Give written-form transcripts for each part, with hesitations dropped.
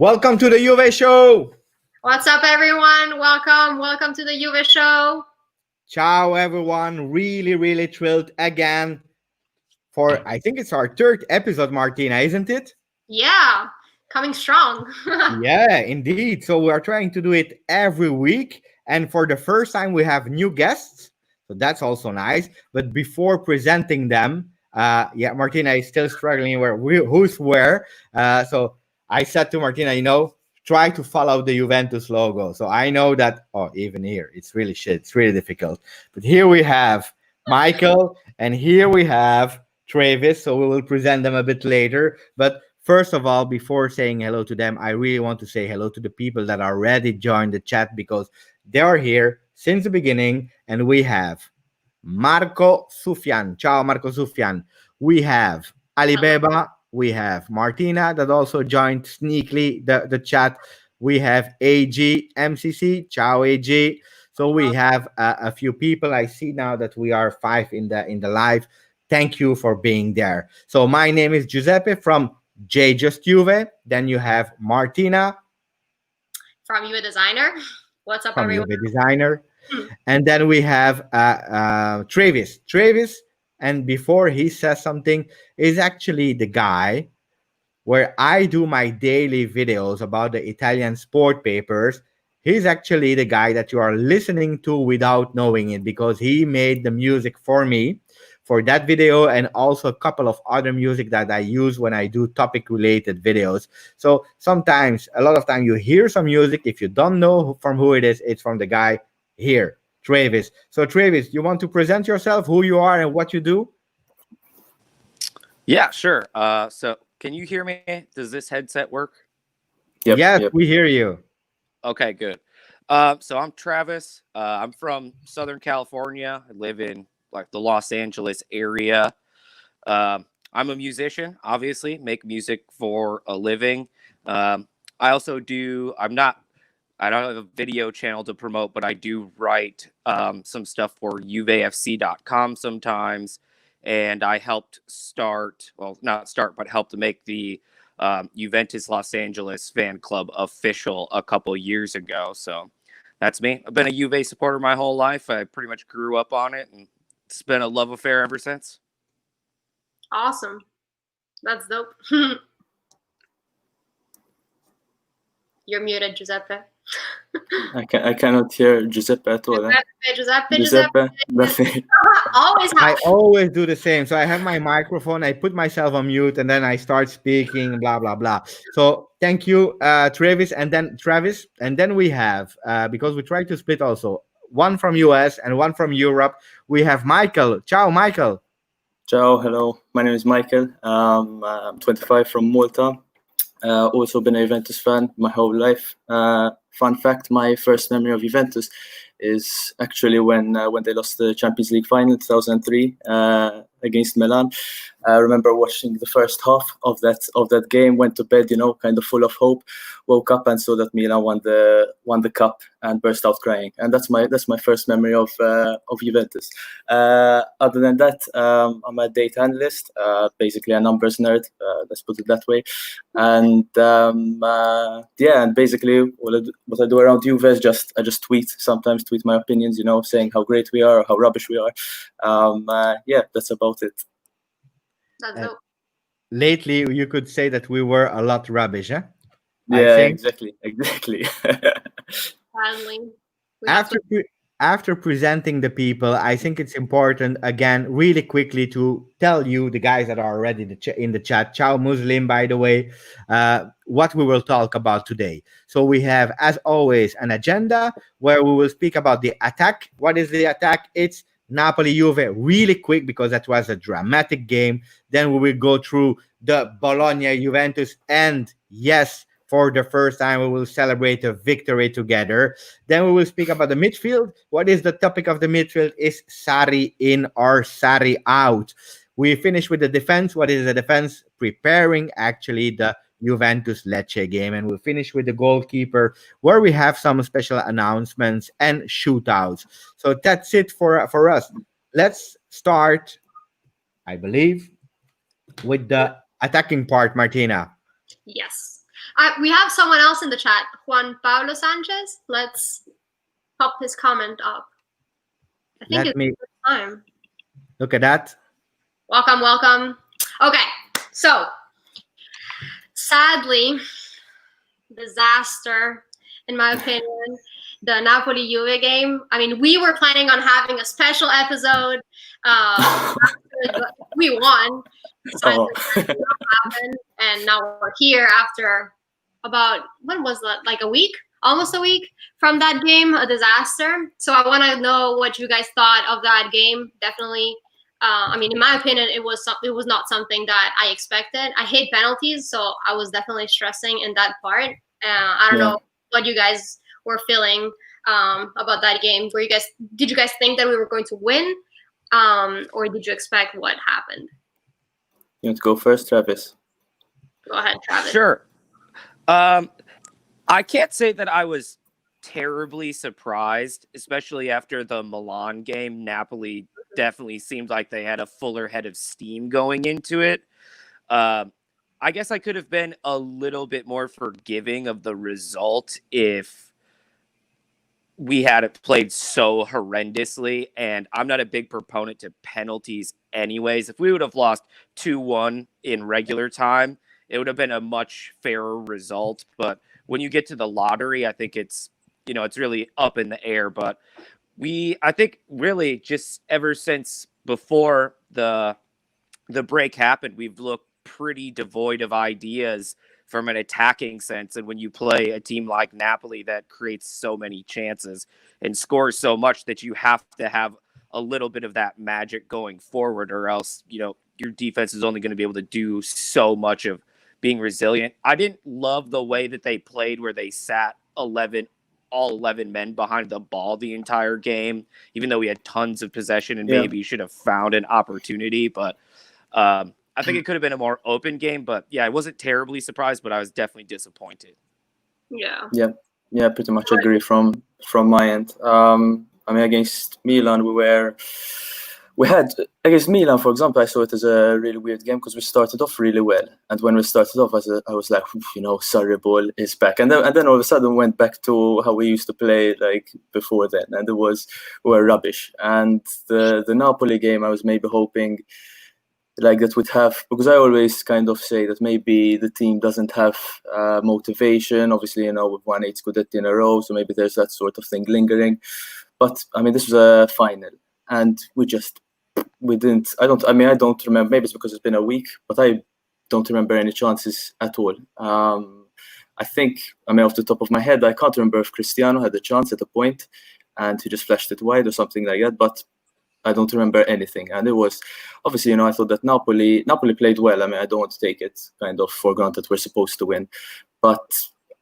Welcome to the YouVe Show. What's up, everyone? Welcome to the YouVe Show. Ciao, everyone. Really thrilled again for, I think it's our third episode, Martina, isn't it? Yeah, coming strong. Yeah, indeed. So we are trying to do it every week. And for the first time, we have new guests. So that's also nice. But before presenting them, Martina is still struggling who's where. So I said to Martina, try to follow the Juventus logo. So I know that, even here, it's really shit. It's really difficult. But here we have Michael and here we have Travis. So we will present them a bit later. But first of all, before saying hello to them, I really want to say hello to the people that already joined the chat because they are here since the beginning. And we have Marco Sufjan. Ciao, Marco Sufjan. We have Alibeba. We have Martina that also joined sneakily the chat. We have AG MCC. Ciao, AG. So we have a few people. I see now that we are 5 in the live. Thank you for being there. So my name is Giuseppe from J Just Juve. Then you have Martina from YouVe Designer. What's up, from everyone? YouVe Designer. And then we have Travis. Travis, and before he says something, is actually the guy where I do my daily videos about the Italian sport papers. He's actually the guy that you are listening to without knowing it because he made the music for me for that video and also a couple of other music that I use when I do topic related videos. So sometimes, a lot of time you hear some music. If you don't know from who it is, it's from the guy here, Travis. So Travis, you want to present yourself, who you are and what you do? Yeah, sure. So can you hear me? Does this headset work? Yes, we hear you. Okay, good. So I'm Travis. I'm from Southern California. I live in the Los Angeles area. I'm a musician, obviously, make music for a living. I also do, I don't have a video channel to promote, but I do write some stuff for UVAFC.com sometimes. And I helped helped to make the Juventus Los Angeles fan club official a couple years ago. So that's me. I've been a Juve supporter my whole life. I pretty much grew up on it, and it's been a love affair ever since. Awesome. That's dope. You're muted, Giuseppe. I cannot hear Giuseppe at all. Giuseppe. Always I always do the same. So I have my microphone, I put myself on mute, and then I start speaking, blah, blah, blah. So thank you, Travis. And then we have, because we try to split also, one from US and one from Europe. We have Michael. Ciao, Michael. Ciao, hello. My name is Michael. I'm 25 from Malta. Also been a Juventus fan my whole life. Fun fact, my first memory of Juventus is actually when they lost the Champions League final in 2003 against Milan. I remember watching the first half of that game, went to bed, kind of full of hope, woke up and saw that Milan won the cup and burst out crying. And that's my first memory of Juventus. Other than that, I'm a data analyst, basically a numbers nerd, let's put it that way. And and basically what I do around Juve is I just tweet my opinions, saying how great we are, how rubbish we are. That's about it. That's dope. Lately, you could say that we were a lot rubbish, huh? Yeah, exactly. Finally. After presenting the people, I think it's important, again, really quickly to tell you, the guys that are already in the chat, ciao Muslim, by the way, what we will talk about today. So we have, as always, an agenda where we will speak about the attack. What is the attack? It's Napoli-Juve, really quick, because that was a dramatic game. Then we will go through the Bologna-Juventus, and yes, for the first time, we will celebrate a victory together. Then we will speak about the midfield. What is the topic of the midfield? Is Sarri in or Sarri out? We finish with the defense. What is the defense? Preparing, actually, the Juventus Lecce game. And we'll finish with the goalkeeper, where we have some special announcements and shootouts. So that's it for us. Let's start, I believe, with the attacking part, Martina. Yes. We have someone else in the chat, Juan Pablo Sanchez. Let's pop his comment up. I think it's the first time. Look at that. Welcome. Okay, so sadly, disaster, in my opinion, the Napoli-Juve game. I mean, we were planning on having a special episode. We won. Oh. And now we're here after about, when was that? Like a week? Almost a week from that game, a disaster. So I want to know what you guys thought of that game. Definitely. I mean, in my opinion, it was not something that I expected. I hate penalties, so I was definitely stressing in that part. I don't know what you guys were feeling about that game. Did you guys think that we were going to win, or did you expect what happened? You want to go first, Travis? Go ahead, Travis. Sure. I can't say that I was terribly surprised, especially after the Milan game. Napoli definitely seemed like they had a fuller head of steam going into it. I guess I could have been a little bit more forgiving of the result if we had it played so horrendously. And I'm not a big proponent to penalties anyways. If we would have lost 2-1 in regular time, it would have been a much fairer result. But when you get to the lottery, I think it's really up in the air. But I think really just ever since before the break happened, we've looked pretty devoid of ideas from an attacking sense. And when you play a team like Napoli that creates so many chances and scores so much, that you have to have a little bit of that magic going forward, or else, your defense is only going to be able to do so much of being resilient. I didn't love the way that they played, where they sat all 11 men behind the ball the entire game, even though we had tons of possession and maybe should have found an opportunity. But I think it could have been a more open game. But yeah, I wasn't terribly surprised, but I was definitely disappointed. Yeah, pretty much agree from my end. I mean, against Milan, we had against Milan, for example, I saw it as a really weird game because we started off really well, and when we started off, I was like, Sarri ball is back, and then all of a sudden went back to how we used to play like before then, and we were rubbish. And the Napoli game, I was maybe hoping like that would have, because I always kind of say that maybe the team doesn't have motivation. Obviously, we've won 8 Scudetti in a row, so maybe there's that sort of thing lingering. But I mean, this was a final, and we didn't. I don't remember. Maybe it's because it's been a week, but I don't remember any chances at all. I think, off the top of my head, I can't remember if Cristiano had a chance at a point, and he just flashed it wide or something like that. But I don't remember anything. And it was obviously, I thought that Napoli played well. I mean, I don't want to take it kind of for granted we're supposed to win, but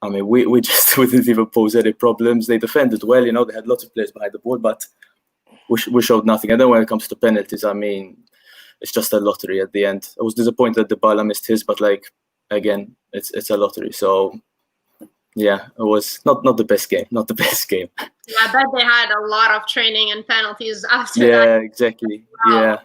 I mean, we didn't even pose any problems. They defended well. They had lots of players behind the ball, but we showed nothing. And then when it comes to penalties, I mean, it's just a lottery at the end. I was disappointed that Dybala missed his, but again, it's a lottery. So yeah, it was not the best game. Not the best game. Yeah, I bet they had a lot of training and penalties after that. Yeah, exactly. Wow.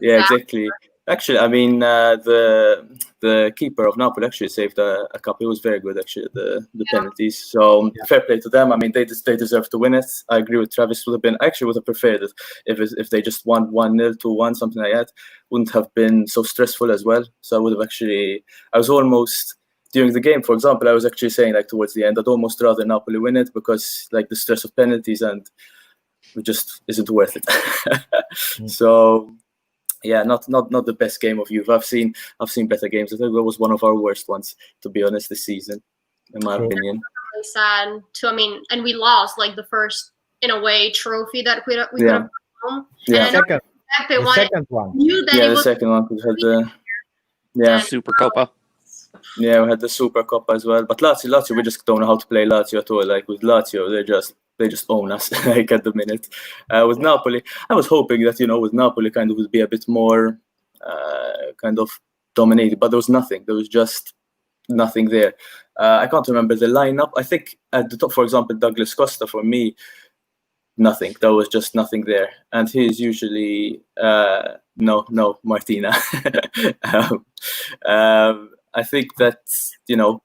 Yeah, exactly. Actually, I mean, the keeper of Napoli actually saved a couple. It was very good, actually, the penalties. So fair play to them. I mean, they deserve to win it. I agree with Travis. Would have preferred it if they just won 1-0, 2-1, something like that. Wouldn't have been so stressful as well. So I was almost, during the game, for example, I was actually saying towards the end, I'd almost rather Napoli win it because the stress of penalties and it just isn't worth it. So. Yeah, not the best game of Juve. I've seen better games. I think that was one of our worst ones, to be honest, this season, in my opinion. Really sad too. I mean, and we lost the first, in a way, trophy that we could have won. Yeah, the second one. The second one. We had the Super Copa. Yeah, we had the Super Copa as well. But Lazio, we just don't know how to play Lazio at all. With Lazio, they just own us at the minute. With Napoli, I was hoping that with Napoli kind of would be a bit more kind of dominated, but there was nothing. There was just nothing there. I can't remember the lineup. I think at the top, for example, Douglas Costa, for me, nothing. There was just nothing there, and he's usually no Martina. I think that,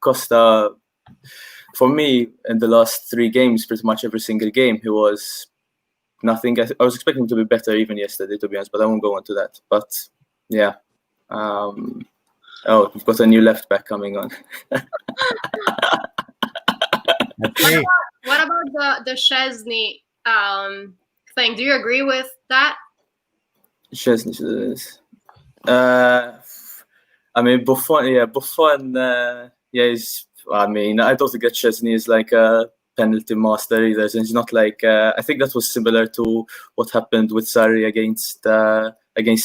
Costa, for me, in the last 3 games, pretty much every single game, he was nothing. I was expecting him to be better even yesterday, to be honest, but I won't go into that. But yeah. We've got a new left back coming on. Okay. What about the Szczesny thing? Do you agree with that? Szczesny. I mean, Buffon. I don't think that Szczesny is like a penalty master either. It's not like I think that was similar to what happened with Sarri against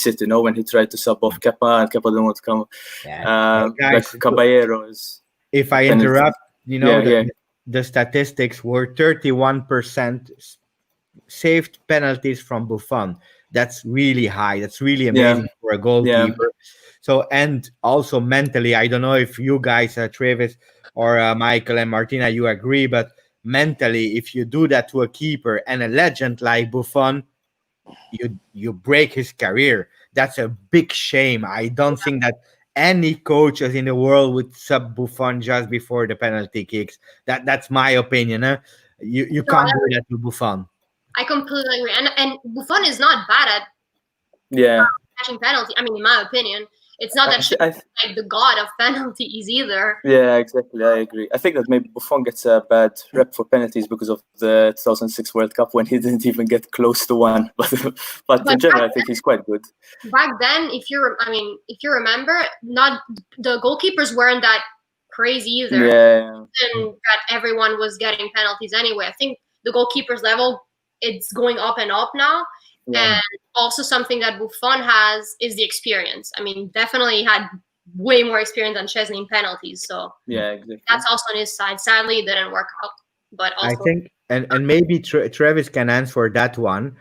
City, when he tried to sub off Kepa and Kepa didn't want to come. Yeah. Guys, like Caballero is. if I penalty. interrupt, Yeah. the statistics were 31% saved penalties from Buffon. That's really high. That's really amazing for a goalkeeper. So, and also mentally, I don't know if you guys, Travis or Michael and Martina, you agree, but mentally, if you do that to a keeper and a legend like Buffon, you break his career. That's a big shame. I don't think that any coaches in the world would sub Buffon just before the penalty kicks. That's my opinion. You can't do that to Buffon. I completely agree. And Buffon is not bad at catching penalty. I mean, in my opinion, it's not that she's like the god of penalties either. Yeah, exactly. I agree. I think that maybe Buffon gets a bad rep for penalties because of the 2006 World Cup when he didn't even get close to one. But in general, I think he's quite good. Back then, if you remember, not the goalkeepers weren't that crazy either. Yeah. And that everyone was getting penalties anyway. I think the goalkeepers level, it's going up and up now. Yeah. And also something that Buffon has is the experience. I mean, definitely had way more experience than Szczesny in penalties. So yeah, exactly. That's also on his side. Sadly, it didn't work out. But also, I think, and maybe Travis can answer that one.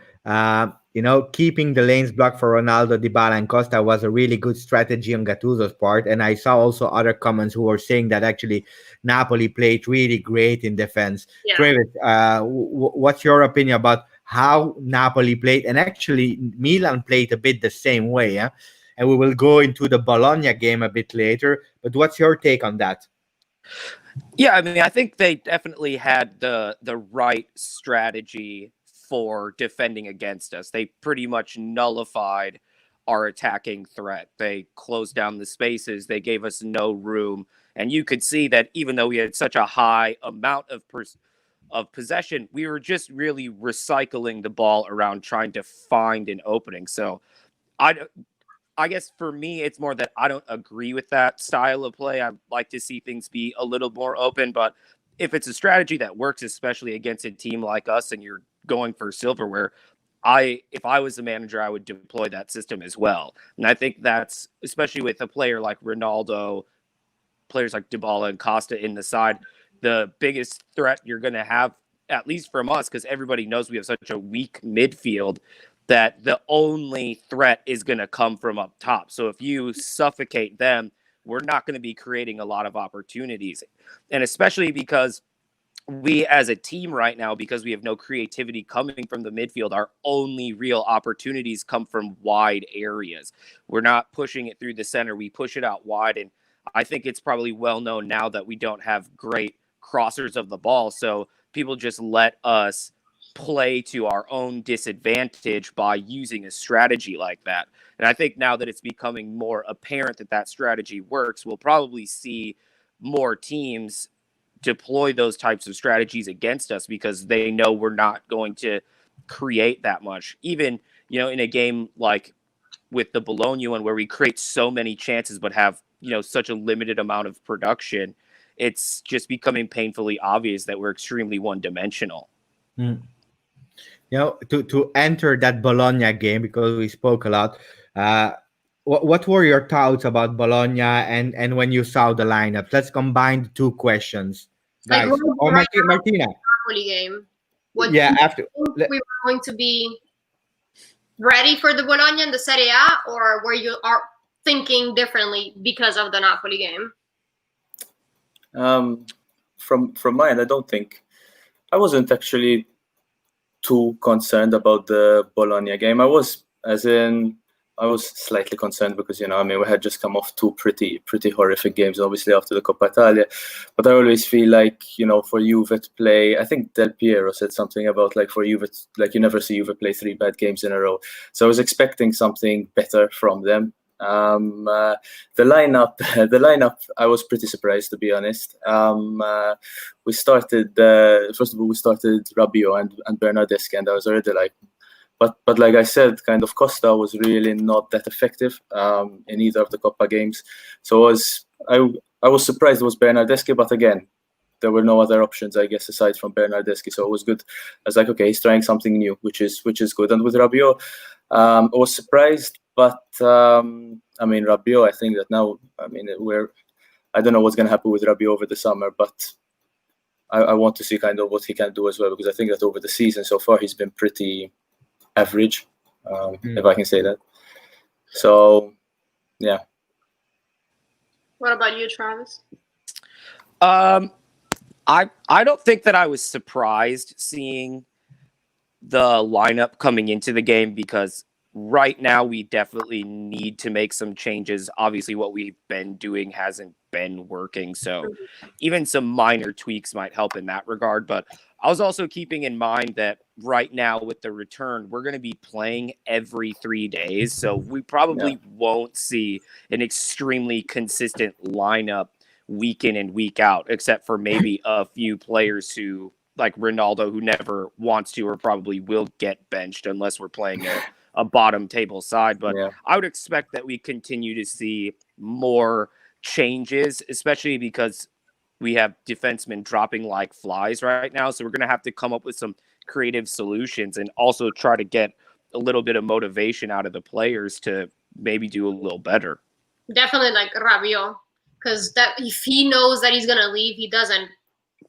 Keeping the lanes blocked for Ronaldo, Dybala, and Costa was a really good strategy on Gattuso's part. And I saw also other comments who were saying that actually Napoli played really great in defense. Yeah. Travis, what's your opinion about how Napoli played? And actually, Milan played a bit the same way. Yeah? And we will go into the Bologna game a bit later. But what's your take on that? Yeah, I mean, I think they definitely had the right strategy for defending against us. They pretty much nullified our attacking threat. They closed down the spaces. They gave us no room. And you could see that even though we had such a high amount of possession, we were just really recycling the ball around trying to find an opening. So I guess for me, it's more that I don't agree with that style of play. I'd like to see things be a little more open, but if it's a strategy that works, especially against a team like us and you're going for silverware, if I was the manager, I would deploy that system as well. And I think that's, especially with a player like Ronaldo, players like Dybala and Costa in the side, the biggest threat you're going to have, at least from us, because everybody knows we have such a weak midfield, that the only threat is going to come from up top. So if you suffocate them, we're not going to be creating a lot of opportunities. And especially because we as a team right now, because we have no creativity coming from the midfield, our only real opportunities come from wide areas. We're not pushing it through the center. We push it out wide. And I think it's probably well known now that we don't have great crossers of the ball. So people just let us play to our own disadvantage by using a strategy like that. And I think now that it's becoming more apparent that that strategy works, we'll probably see more teams deploy those types of strategies against us because they know we're not going to create that much. Even, in a game like with the Bologna one where we create so many chances but have, such a limited amount of production, it's just becoming painfully obvious that we're extremely one-dimensional. To enter that Bologna game, because we spoke a lot, what were your thoughts about Bologna and when you saw the lineup? Let's combine the two questions, guys. Martina. Napoli game. After we were going to be ready for the Bologna and the Serie A, or were you thinking differently because of the Napoli game? From mine, I wasn't actually too concerned about the Bologna game. I was, as in, I was slightly concerned because, I mean, we had just come off two pretty horrific games, obviously, after the Coppa Italia. But I always feel like, for Juve to play, I think Del Piero said something about, like, for Juve, like, you never see Juve play 3 bad games in a row. So I was expecting something better from them. The lineup, I was pretty surprised, to be honest. We started, first of all, we started Rabiot and Bernardeschi, and I was already like, but like I said, kind of Costa was really not that effective in either of the Coppa games. So I was surprised it was Bernardeschi, but again, there were no other options, I guess, aside from Bernardeschi. So it was good. I was like, okay, he's trying something new, which is good. And with Rabiot, I was surprised, but I mean, Rabiot, I think that now, I mean, I don't know what's going to happen with Rabiot over the summer, but I want to see kind of what he can do as well, because I think that over the season so far, he's been pretty average, if I can say that. So, yeah. What about you, Travis? I don't think that I was surprised seeing the lineup coming into the game, because right now we definitely need to make some changes. Obviously, what we've been doing hasn't been working, so even some minor tweaks might help in that regard. But I was also keeping in mind that right now with the return, we're going to be playing every 3 days, so we probably won't see an extremely consistent lineup week in and week out, except for maybe a few players who, like Ronaldo, who never wants to or probably will get benched unless we're playing a bottom table side. But I would expect that we continue to see more changes, especially because we have defensemen dropping like flies right now. So we're going to have to come up with some creative solutions and also try to get a little bit of motivation out of the players to maybe do a little better. Definitely like Rabiot, because that if he knows that he's going to leave, he doesn't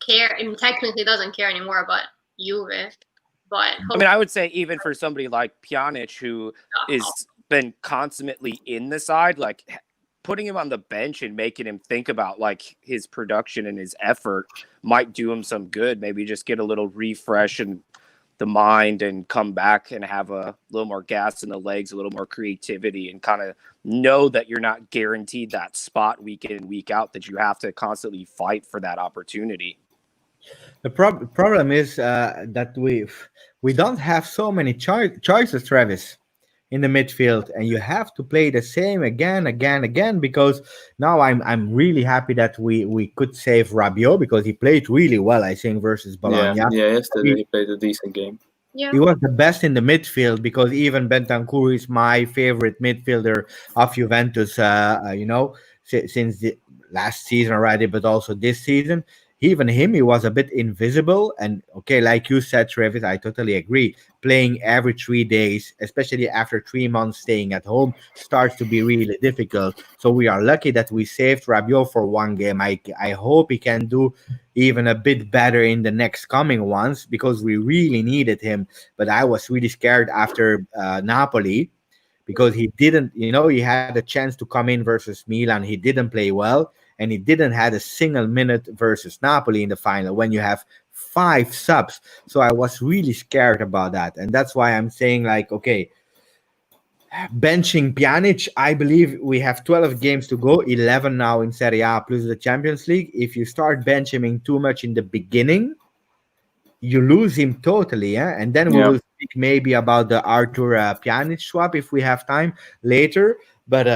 care, and technically doesn't care anymore about Juve. But I mean, I would say even for somebody like Pjanic, who is been consummately in the side, like putting him on the bench and making him think about like his production and his effort might do him some good. Maybe just get a little refresh in the mind and come back and have a little more gas in the legs, a little more creativity, and kind of know that you're not guaranteed that spot week in and week out, that you have to constantly fight for that opportunity. The problem is that we don't have so many choices, Travis, in the midfield, and you have to play the same again, because now I'm really happy that we could save Rabiot, because he played really well, I think, versus Bologna. Yeah, yesterday he played a decent game. Yeah. He was the best in the midfield, because even Bentancur is my favorite midfielder of Juventus, since the last season already, but also this season. Even him, he was a bit invisible. And okay, like you said, Travis, I totally agree. Playing every 3 days, especially after 3 months staying at home, starts to be really difficult. So we are lucky that we saved Rabiot for one game. I hope he can do even a bit better in the next coming ones, because we really needed him. But I was really scared after Napoli, because he didn't, he had a chance to come in versus Milan. He didn't play well. And he didn't have a single minute versus Napoli in the final when you have 5 subs. So I was really scared about that. And that's why I'm saying, like, okay, benching Pjanic, I believe we have 12 games to go, 11 now in Serie A plus the Champions League. If you start benching him too much in the beginning, you lose him totally. And then we will speak maybe about the Arthur Pjanic swap if we have time later. But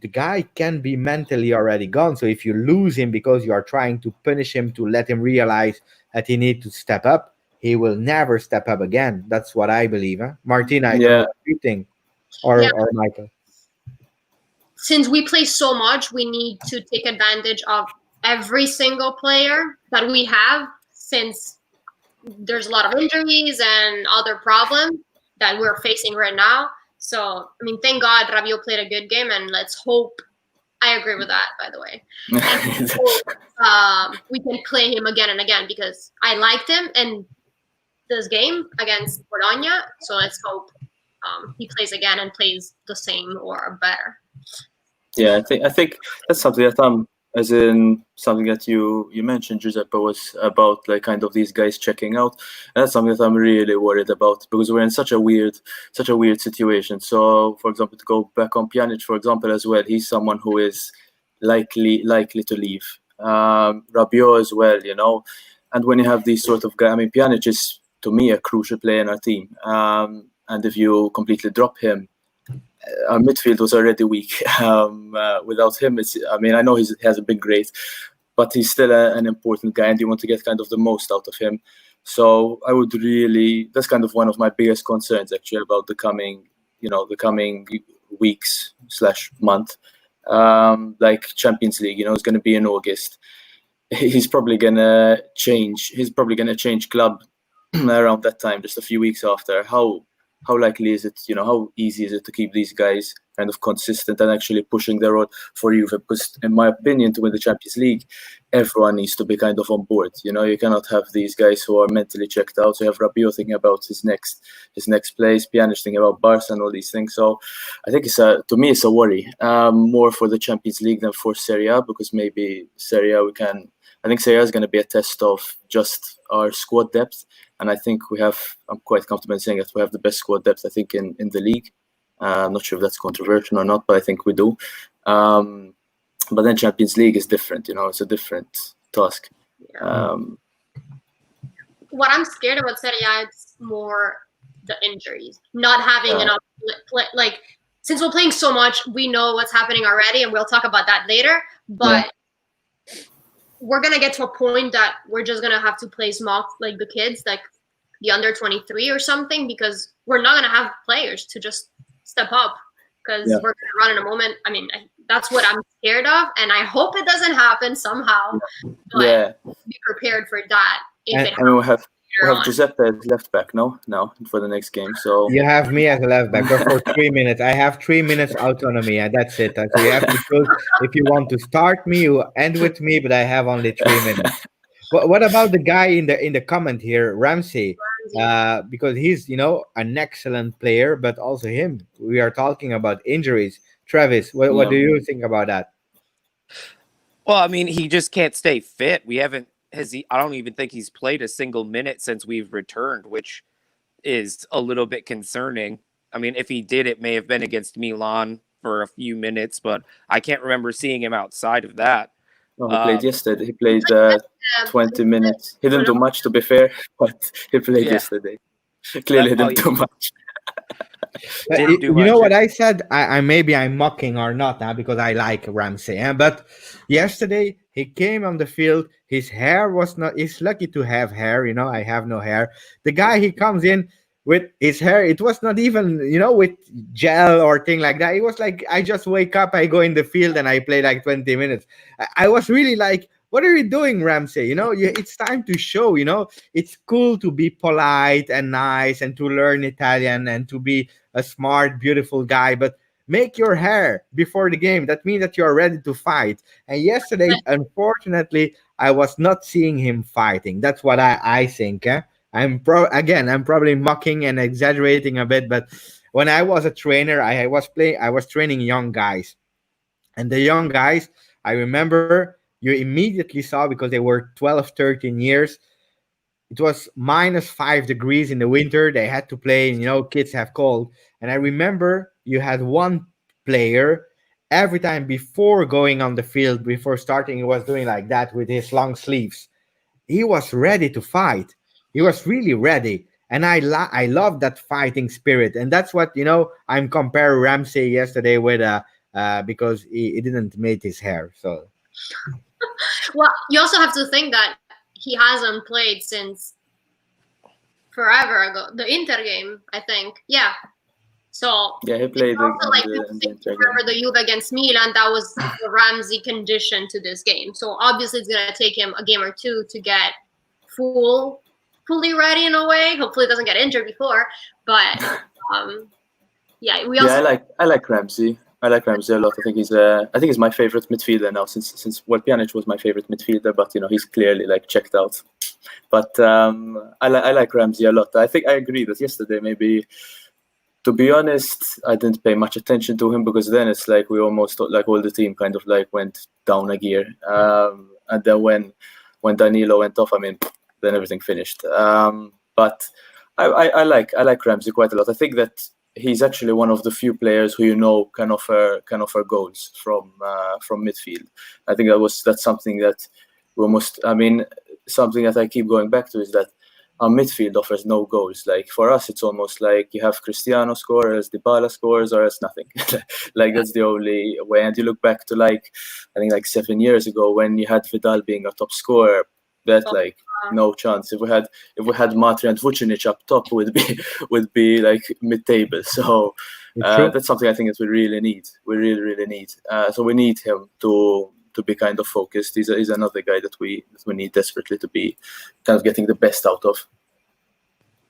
the guy can be mentally already gone. So if you lose him because you are trying to punish him to let him realize that he needs to step up, he will never step up again. That's what I believe. Martina, I don't know what you think. Or Michael. Since we play so much, we need to take advantage of every single player that we have, since there's a lot of injuries and other problems that we're facing right now. So, I mean, thank God Rabiot played a good game, and let's hope. I agree with that, by the way. And hope, we can play him again and again, because I liked him in this game against Bologna. So let's hope he plays again and plays the same or better. Yeah, I think that's something that I'm as in something that you mentioned, Giuseppe, was about like kind of these guys checking out. And that's something that I'm really worried about, because we're in such a weird situation. So, for example, to go back on Pjanic, for example, as well, he's someone who is likely to leave. Rabiot as well, you know. And when you have these sort of guys, I mean, Pjanic is, to me, a crucial player in our team. And if you completely drop him, our midfield was already weak. Without him, I know he hasn't been great, but he's still an important guy, and you want to get kind of the most out of him. So I would really, that's kind of one of my biggest concerns actually about the coming weeks / month. Like Champions League, it's going to be in August. He's probably gonna change club around that time, just a few weeks after. How likely is it, how easy is it to keep these guys kind of consistent and actually pushing their road for Juve? Because in my opinion, to win the Champions League, everyone needs to be kind of on board. You cannot have these guys who are mentally checked out. So you have Rabiot thinking about his next place, Pjanic thinking about Barca and all these things. So I think to me it's a worry, more for the Champions League than for Serie A, because maybe Serie A I think Serie A is going to be a test of just our squad depth. And I think I'm quite comfortable in saying that we have the best squad depth, I think, in the league. I'm not sure if that's controversial or not, but I think we do. But then Champions League is different, it's a different task. What I'm scared about Serie A is more the injuries, not having enough play. Like, since we're playing so much, we know what's happening already, and we'll talk about that later. But we're going to get to a point that we're just going to have to play small, like the kids, like the under 23 or something, because we're not going to have players to just step up, because we're going to run in a moment. I mean, that's what I'm scared of, and I hope it doesn't happen somehow. But be prepared for that. We have Giuseppe as left back now for the next game. So you have me as a left back, but for 3 minutes. I have 3 minutes autonomy, and that's it. So you have to choose if you want to start me, you end with me, but I have only 3 minutes. What about the guy in the comment here, Ramsey? Because he's an excellent player, but also him. We are talking about injuries. Travis, what do you think about that? Well, I mean, he just can't stay fit. I don't even think he's played a single minute since we've returned, which is a little bit concerning. I mean, if he did, it may have been against Milan for a few minutes, but I can't remember seeing him outside of that. He played yesterday. He played 20 minutes. He didn't do much, to be fair, but he played yesterday. Clearly, didn't do much. What I said? I'm mocking or not now, because I like Ramsey. But yesterday he came on the field. His hair was not. He's lucky to have hair. I have no hair. The guy, he comes in with his hair. It was not even with gel or thing like that. It was like, I just wake up, I go in the field, and I play like 20 minutes. I was really like, what are you doing, Ramsey? It's time to show. It's cool to be polite and nice and to learn Italian and to be a smart, beautiful guy, but make your hair before the game. That means that you're ready to fight. And yesterday, unfortunately, I was not seeing him fighting. That's what I think. I'm probably mocking and exaggerating a bit, but when I was a trainer, I was training young guys, and the young guys, I remember, you immediately saw, because they were 12, 13 years. It was -5 degrees in the winter. They had to play, and kids have cold. And I remember you had one player, every time before going on the field, before starting, he was doing like that with his long sleeves. He was ready to fight. He was really ready. And I love that fighting spirit. And that's what, I'm comparing Ramsey yesterday with, because he didn't make his hair. So. Well, you also have to think that he hasn't played since forever ago. The Inter game, I think. Yeah. So he played. Remember the Juve against Milan? That was the Ramsey condition to this game. So obviously, it's gonna take him a game or two to get fully ready in a way. Hopefully, he doesn't get injured before. But I like Ramsey. I like Ramsey a lot. I think he's my favorite midfielder now. Since Pjanic was my favorite midfielder, but he's clearly checked out. But I like Ramsey a lot. I think I agree that yesterday maybe To be honest, I didn't pay much attention to him because then it's like we almost thought like all the team kind of like went down a gear. And then when Danilo went off, I mean, then everything finished. But I like Ramsey quite a lot. I think that he's actually one of the few players who can offer goals from midfield. I think that's something that we almost. I mean, something that I keep going back to is that our midfield offers no goals. Like for us, it's almost like you have Cristiano score, or else Dybala scores, or else nothing. Like that's the only way. And you look back to I think 7 years ago when you had Vidal being a top scorer. That no chance. If we had Matri and Vucinic up top, would be like mid-table. So that's something I think that we really need. We really need. So we need him to be kind of focused. He's another guy that we need desperately to be kind of getting the best out of.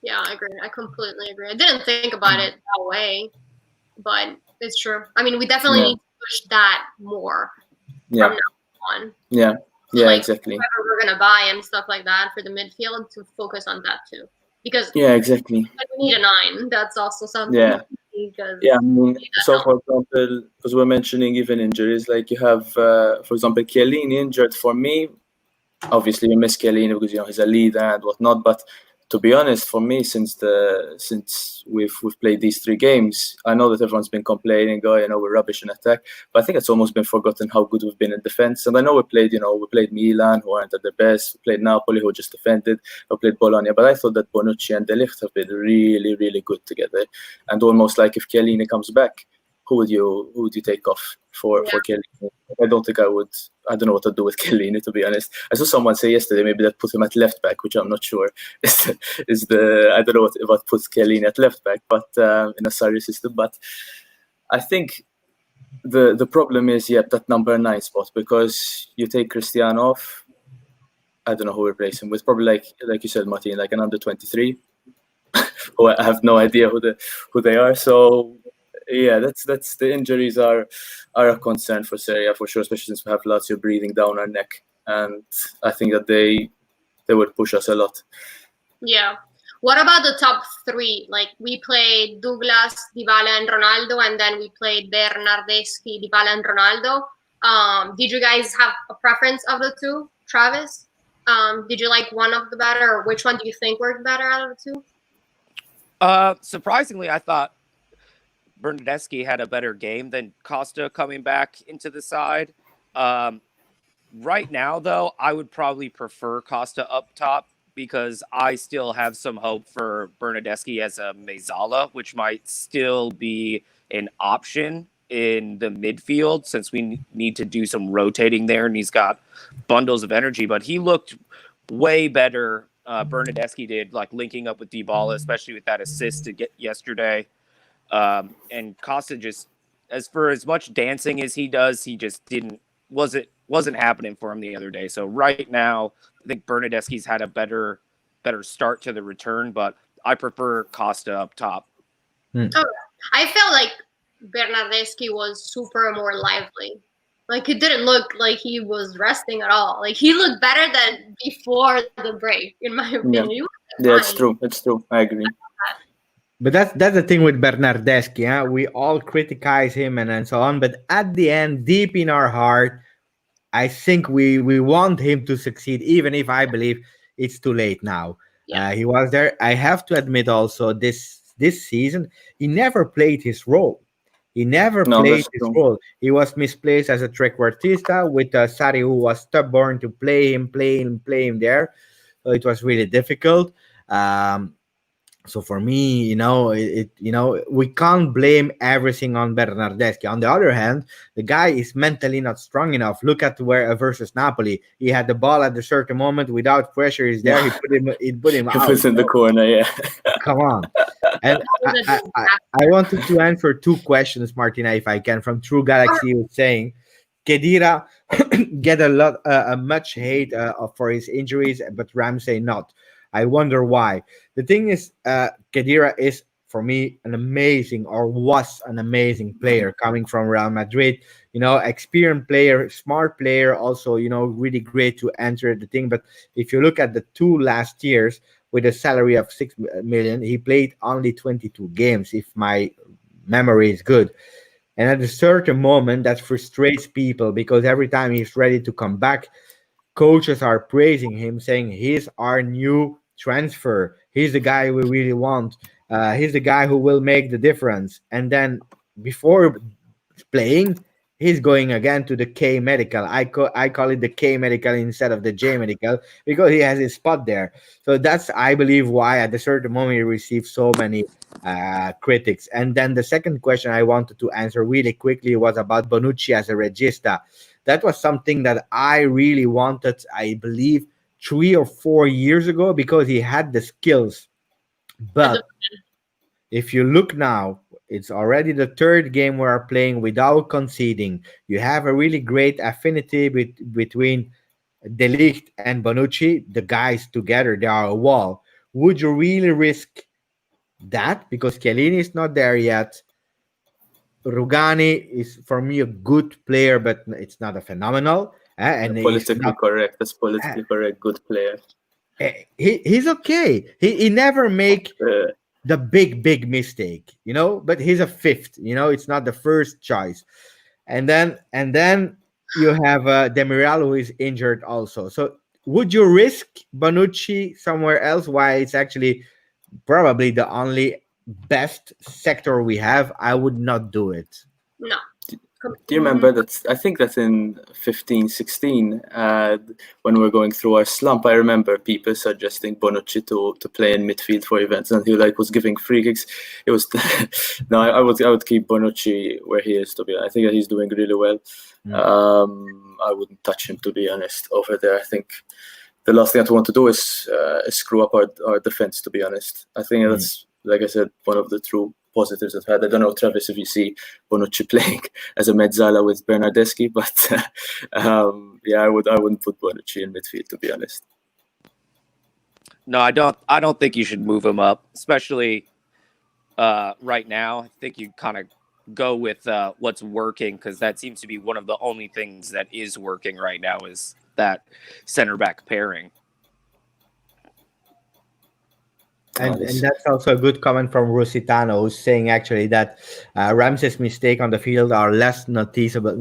Yeah, I agree. I completely agree. I didn't think about it that way, but it's true. I mean, we definitely need to push that more from now on. Yeah. Yeah, exactly. Whoever we're gonna buy and stuff like that for the midfield to focus on that too, because exactly. We need a 9. That's also something. I mean, so for example, because we're mentioning even injuries, like you have, for example, Chiellini injured. For me, obviously, we miss Chiellini because he's a leader and whatnot. But to be honest, for me, since we've played these 3 games, I know that everyone's been complaining, we're rubbish in attack, but I think it's almost been forgotten how good we've been in defense. And I know we played Milan, who aren't at their best, we played Napoli, who just defended, we played Bologna, but I thought that Bonucci and De Ligt have been really, really good together. And almost like if Chiellini comes back, who would you take off for Chiellini? I don't think I would. I don't know what to do with Chiellini, to be honest. I saw someone say yesterday maybe that put him at left back, which I'm not sure is the. I don't know what puts Chiellini at left back, but in a Sarri system. But I think the problem is that number 9 spot, because you take Cristiano off. I don't know who replace him with. Probably like you said, Martin, like an under 23, who I have no idea who they are. So. Yeah, that's the injuries are a concern for Serie A for sure, especially since we have Lazio breathing down our neck, and I think that they would push us a lot. Yeah. What about the top 3? Like we played Douglas, Dybala, and Ronaldo, and then we played Bernardeschi, Dybala, and Ronaldo. Did you guys have a preference of the 2, Travis? Did you like one of the better, or which one do you think worked better out of the 2? Surprisingly, I thought Bernardeschi had a better game than Costa coming back into the side. Right now, though, I would probably prefer Costa up top because I still have some hope for Bernardeschi as a Mezzala, which might still be an option in the midfield since we need to do some rotating there, and he's got bundles of energy. But he looked way better. Bernardeschi did, like linking up with Dybala, especially with that assist to get yesterday. And Costa just, as much dancing as he does, he just wasn't happening for him the other day. So right now, I think Bernardeschi's had a better start to the return, but I prefer Costa up top. Oh, I felt like Bernardeschi was super more lively. Like it didn't look like he was resting at all. Like he looked better than before the break, in my opinion. Yeah, it's true. I agree. But that's the thing with Bernardeschi. Huh? We all criticize him and so on. But at the end, deep in our heart, I think we want him to succeed, even if I believe it's too late now. Yeah. He was there. I have to admit also this season, he never played his role. He never played his role. He was misplaced as a trequartista with Sarri, who was stubborn to play him there. So it was really difficult. So for me, we can't blame everything on Bernardeschi. On the other hand, the guy is mentally not strong enough. Look at where versus Napoli, he had the ball at a certain moment without pressure. He's there. He put him out. He was in the corner. Yeah. Come on. And I wanted to answer 2 questions, Martina, if I can, from True Galaxy, who's saying Khedira get a much hate for his injuries, but Ramsey not. I wonder why. The thing is, Khedira is, for me, was an amazing player coming from Real Madrid. Experienced player, smart player, also, really great to enter the thing. But if you look at the 2 last years, with a salary of 6 million. He played only 22 games, if my memory is good. And at a certain moment, that frustrates people because every time he's ready to come back, coaches are praising him, saying he's our new transfer. He's the guy we really want. He's the guy who will make the difference. And then before playing, he's going again to the K medical. I call it the K medical instead of the J medical because he has his spot there. So that's, I believe, why at a certain moment he received so many critics. And then the second question I wanted to answer really quickly was about Bonucci as a regista. That was something that I really wanted, I believe, 3 or 4 years ago because he had the skills. But if you look now, it's already the third game we are playing without conceding. You have a really great affinity between De Ligt and Bonucci. The guys together, they are a wall. Would you really risk that? Because Chiellini is not there yet. Rugani is, for me, a good player, but it's not a phenomenal. And politically correct. That's politically correct. Good player. He's okay. He never make the big mistake, but he's a fifth. It's not the first choice. And then you have Demiral, who is injured also. So would you risk Bonucci somewhere else? Why it's actually probably the only best sector we have? I would not do it. No. Do you remember that? I think that in 15-16, when we were going through our slump, I remember people suggesting Bonucci to play in midfield for Juventus, and he was giving free kicks. It was no, I would keep Bonucci where he is. To be honest, I think that he's doing really well. I wouldn't touch him, to be honest, over there. I think the last thing I want to do is screw up our defense. To be honest, I think that's, like I said, one of the true positives I've had. I don't know, Travis, if you see Bonucci playing as a mezzala with Bernardeschi, but I wouldn't put Bonucci in midfield, to be honest. No, I don't think you should move him up, especially right now. I think you kind of go with what's working, because that seems to be one of the only things that is working right now is that center back pairing. And that's also a good comment from Rusitano, who's saying actually that Ramsey's mistake on the field are less noticeable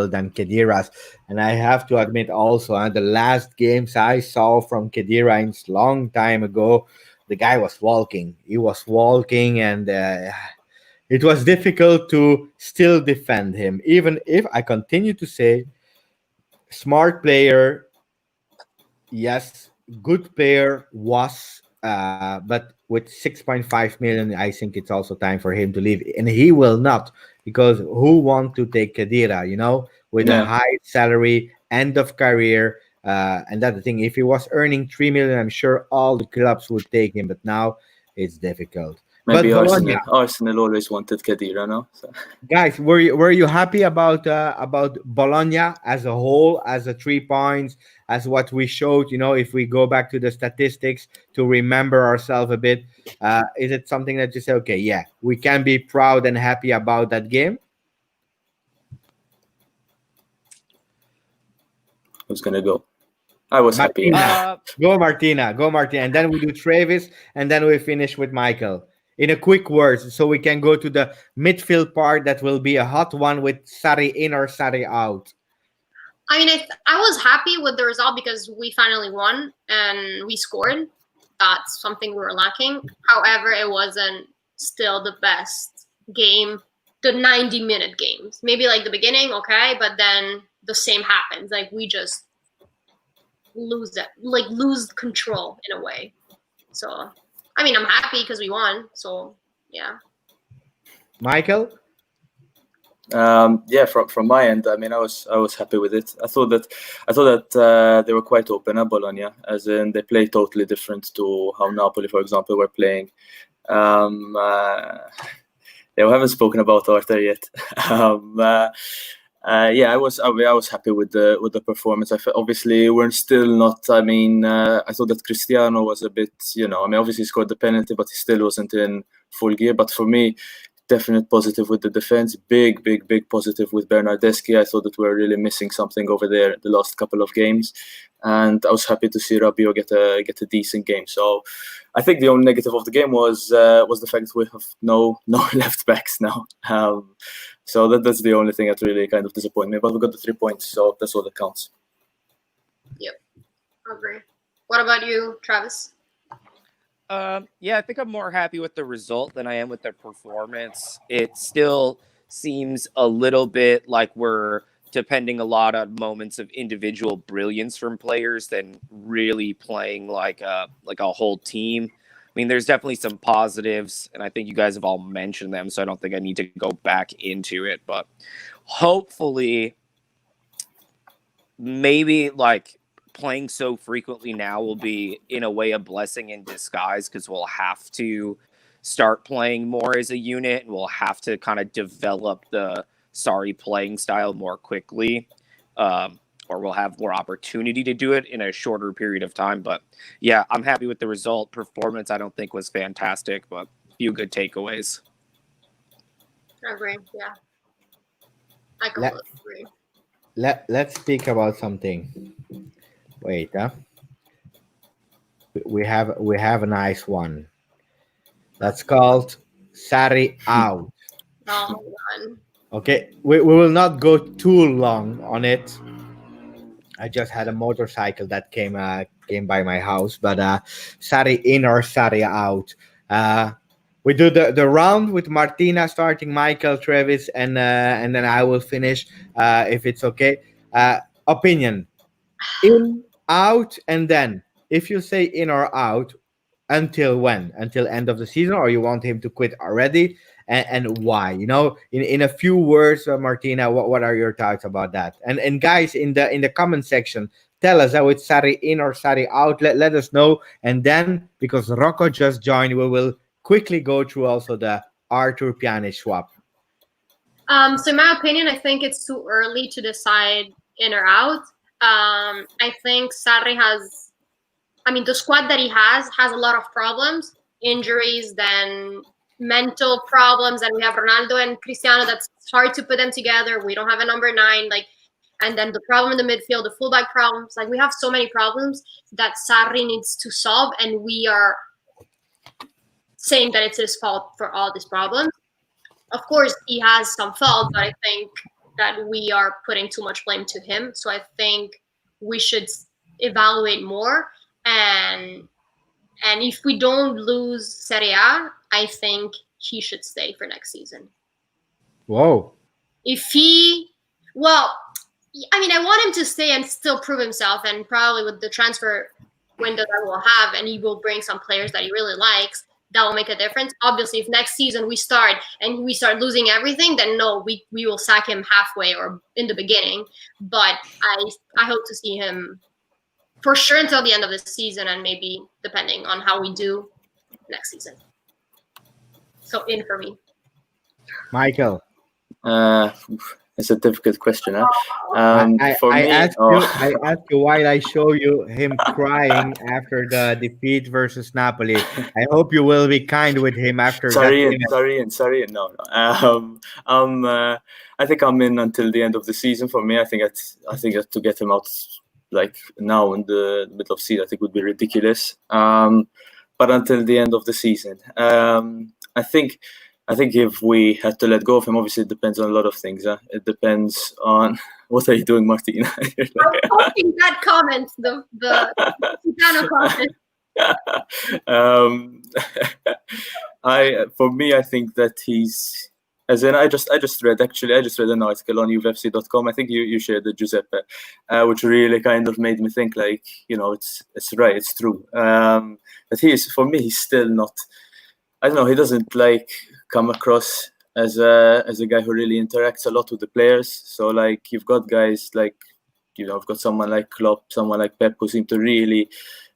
than Khedira's. And I have to admit also, the last games I saw from Khedira in long time ago, the guy was walking. He was walking, and it was difficult to still defend him. Even if I continue to say, smart player, yes, good player was. But with 6.5 million, I think it's also time for him to leave. And he will not, because who want to take Khedira, with a high salary, end of career. And that's the thing. If he was earning 3 million, I'm sure all the clubs would take him. But now it's difficult. Maybe Arsenal always wanted Khedira, no? So. Guys, were you happy about Bologna as a whole, as a 3 points, as what we showed? If we go back to the statistics to remember ourselves a bit, is it something that you say, okay, yeah, we can be proud and happy about that game? Who's gonna go? I was happy. Go Martina, and then we do Travis, and then we finish with Michael. In a quick words, so we can go to the midfield part that will be a hot one with Sarri in or Sarri out. I mean, I was happy with the result because we finally won and we scored. That's something we were lacking. However, it wasn't still the best game, the 90-minute games. Maybe like the beginning, okay, but then the same happens. Like we just lose control in a way. So, I mean, I'm happy because we won. So, yeah. Michael? From my end, I mean, I was happy with it. I thought that they were quite open at Bologna, as in they play totally different to how Napoli, for example, were playing. We haven't spoken about Arthur yet. I was happy with the performance. Obviously we're still not. I mean, I thought that Cristiano was a bit. Obviously he scored the penalty, but he still wasn't in full gear. But for me, definite positive with the defense. Big positive with Bernardeschi. I thought that we were really missing something over there the last couple of games. and I was happy to see Rabiot get a decent game. So I think the only negative of the game was the fact that we have no left backs now. So that's the only thing that really kind of disappointed me. But we got the 3 points, so that's all that counts. Yep, I agree. What about you, Travis? Yeah, I think I'm more happy with the result than I am with the performance. It still seems a little bit like we're depending a lot on moments of individual brilliance from players than really playing like a whole team. I mean, there's definitely some positives, and I think you guys have all mentioned them, so I don't think I need to go back into it. But hopefully, maybe like playing so frequently now will be in a way a blessing in disguise, because we'll have to start playing more as a unit, and we'll have to kind of develop the Sarri playing style more quickly, or we'll have more opportunity to do it in a shorter period of time. But yeah, I'm happy with the result. Performance I don't think was fantastic, but a few good takeaways. I agree. Yeah, I completely agree. Let's speak about something. Wait, we have a nice one. That's called Sarri out. Oh, man. Okay, we will not go too long on it. I just had a motorcycle that came by my house, but Sarri in or Sarri out. We do the round with Martina starting, Michael, Travis, and then I will finish if it's okay. Opinion: in, out, and then if you say in or out, until when? Until end of the season, or you want him to quit already? And why? In a few words, Martina, what are your thoughts about that? And guys, in the comment section, tell us how it's Sarri in or Sarri out. Let us know. And then, because Rocco just joined, we will quickly go through also the Arthur Pjanic swap. So in my opinion, I think it's too early to decide in or out. I think Sarri has, the squad that he has a lot of problems, injuries, then mental problems, and we have Ronaldo and Cristiano. That's hard to put them together. We don't have a number 9, and then the problem in the midfield, the fullback problems. We have so many problems that Sarri needs to solve, and we are saying that it's his fault for all these problems. Of course, he has some fault, but I think that we are putting too much blame to him. So I think we should evaluate more. And if we don't lose Serie A, I think he should stay for next season. Whoa. I want him to stay and still prove himself, and probably with the transfer window that we'll have, and he will bring some players that he really likes, that will make a difference. Obviously, if next season we start losing everything, then no, we will sack him halfway or in the beginning. But I hope to see him for sure until the end of the season, and maybe depending on how we do next season. So in for me. Michael. It's a difficult question. Huh? I asked you while I show you him crying after the defeat versus Napoli. I hope you will be kind with him after Sorry. No. I think I'm in until the end of the season. For me, I think that to get him out now in the middle of season, I think would be ridiculous. But until the end of the season, I think if we had to let go of him, obviously it depends on a lot of things. It depends on what are you doing, Martina? I'm posting that comment, the Titano comment. For me, I think that he's. As in, I just read an article on YouVeFC.com. I think you shared it, Giuseppe, which really kind of made me think it's right, it's true. But for me, he's still not. I don't know. He doesn't come across as a guy who really interacts a lot with the players. So you've got guys you've got someone like Klopp, someone like Pep, who seem to really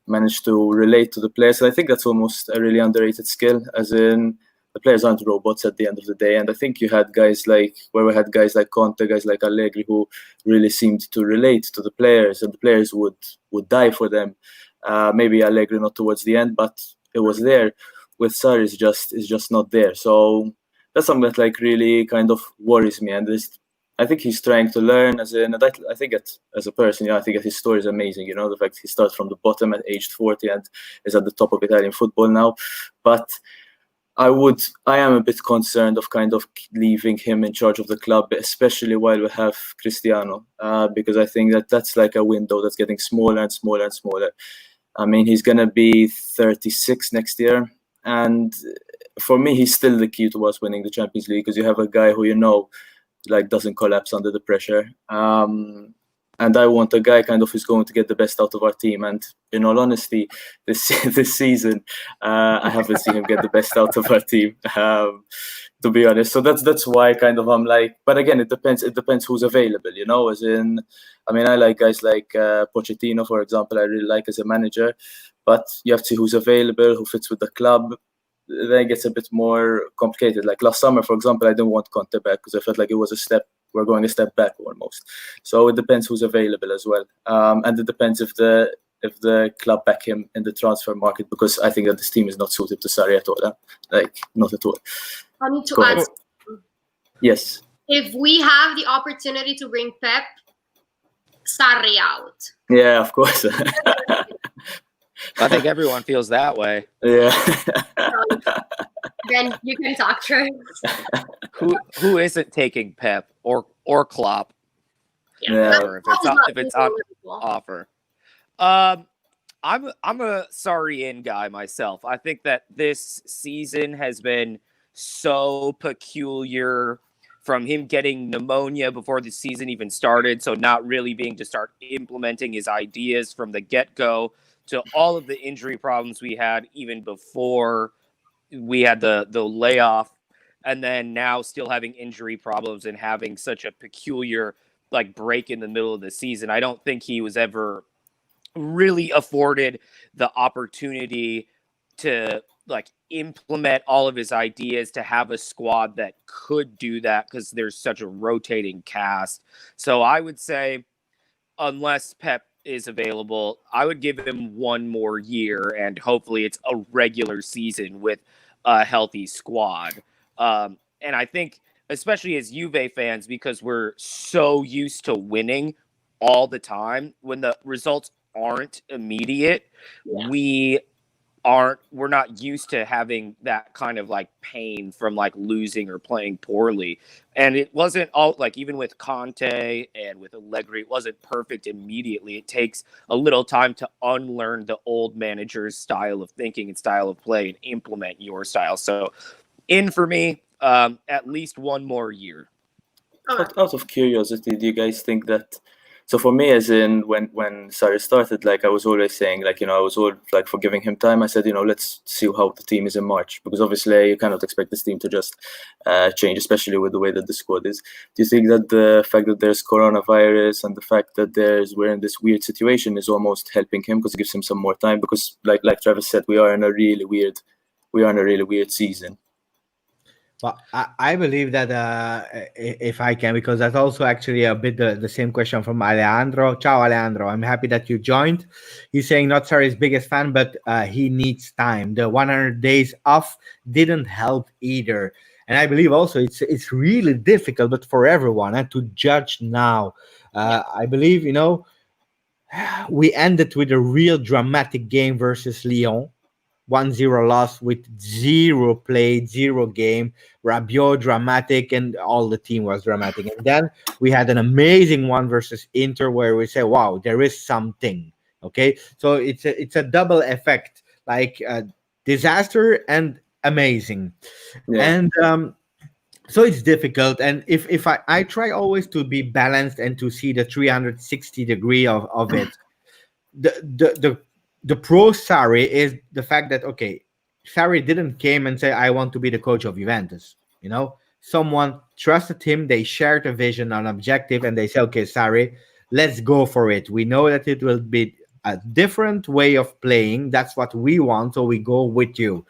manage to relate to the players. And I think that's almost a really underrated skill, as in the players aren't robots at the end of the day. And I think you had guys like Conte, guys like Allegri, who really seemed to relate to the players, and the players would die for them. Maybe Allegri not towards the end, but it was there. With Sarri, is just not there. So that's something that really kind of worries me. And I think he's trying to learn and I think that as a person, I think that his story is amazing. The fact he starts from the bottom at age 40 and is at the top of Italian football now. But I am a bit concerned of kind of leaving him in charge of the club, especially while we have Cristiano, because I think that's like a window that's getting smaller and smaller and smaller. I mean, he's going to be 36 next year. And for me, he's still the key to us winning the Champions League, because you have a guy who, like doesn't collapse under the pressure. And I want a guy kind of who's going to get the best out of our team. And in all honesty, this season, I haven't seen him get the best out of our team, to be honest. So that's why kind of I'm like, but again, it depends who's available, as in, I mean, I like guys like Pochettino, for example, I really like as a manager, but you have to see who's available, who fits with the club. Then it gets a bit more complicated. Like last summer, for example, I didn't want Conte back because I felt like it was we're going a step back almost. So it depends who's available as well. And it depends if the club back him in the transfer market, because I think that this team is not suited to Sarri at all. Like, not at all. I need to Go add ahead. Yes. if we have the opportunity to bring Pep, Sarri out. Yeah, of course. I think everyone feels that way. Yeah. Then you can talk, Trey. Who isn't taking Pep or Klopp? Yeah. Or if it's on offer. I'm a Sarri guy myself. I think that this season has been so peculiar, from him getting pneumonia before the season even started, so not really being to start implementing his ideas from the get-go, to all of the injury problems we had even before we had the layoff, and then now still having injury problems and having such a peculiar break in the middle of the season. I don't think he was ever really afforded the opportunity to implement all of his ideas, to have a squad that could do that, because there's such a rotating cast. So I would say, unless Pep is available, I would give him one more year, and hopefully it's a regular season with a healthy squad. And I think, especially as Juve fans, because we're so used to winning all the time, when the results aren't immediate, we're not used to having that kind of pain from losing or playing poorly. And it wasn't all even with Conte and with Allegri, it wasn't perfect immediately. It takes a little time to unlearn the old manager's style of thinking and style of play and implement your style. So for me, at least one more year. Out of curiosity, do you guys think that? So for me, as in when Sarri started, I was always saying, I was all for giving him time. I said, let's see how the team is in March, because obviously you cannot expect this team to just change, especially with the way that the squad is. Do you think that the fact that there's coronavirus and the fact that we're in this weird situation is almost helping him, because it gives him some more time? Because like Travis said, we are in a really weird season. Well, I believe that if I can, because that's also actually a bit the same question from Alejandro. Ciao, Alejandro. I'm happy that you joined. He's saying not Sarri's biggest fan, but he needs time. The 100 days off didn't help either. And I believe also it's really difficult, but for everyone, and to judge now. I believe, we ended with a real dramatic game versus Lyon. 1-0 loss with 0 played, 0 game. Rabiot dramatic, and all the team was dramatic. And then we had an amazing one versus Inter, where we say, wow, there is something. Okay, so it's a double effect, disaster and amazing. And so it's difficult. And if I try always to be balanced and to see the 360 degree of it. The pro Sarri is the fact that, okay, Sarri didn't came and say, I want to be the coach of Juventus. Someone trusted him. They shared a vision, an objective, and they say, okay, Sarri, let's go for it. We know that it will be a different way of playing. That's what we want. So we go with you.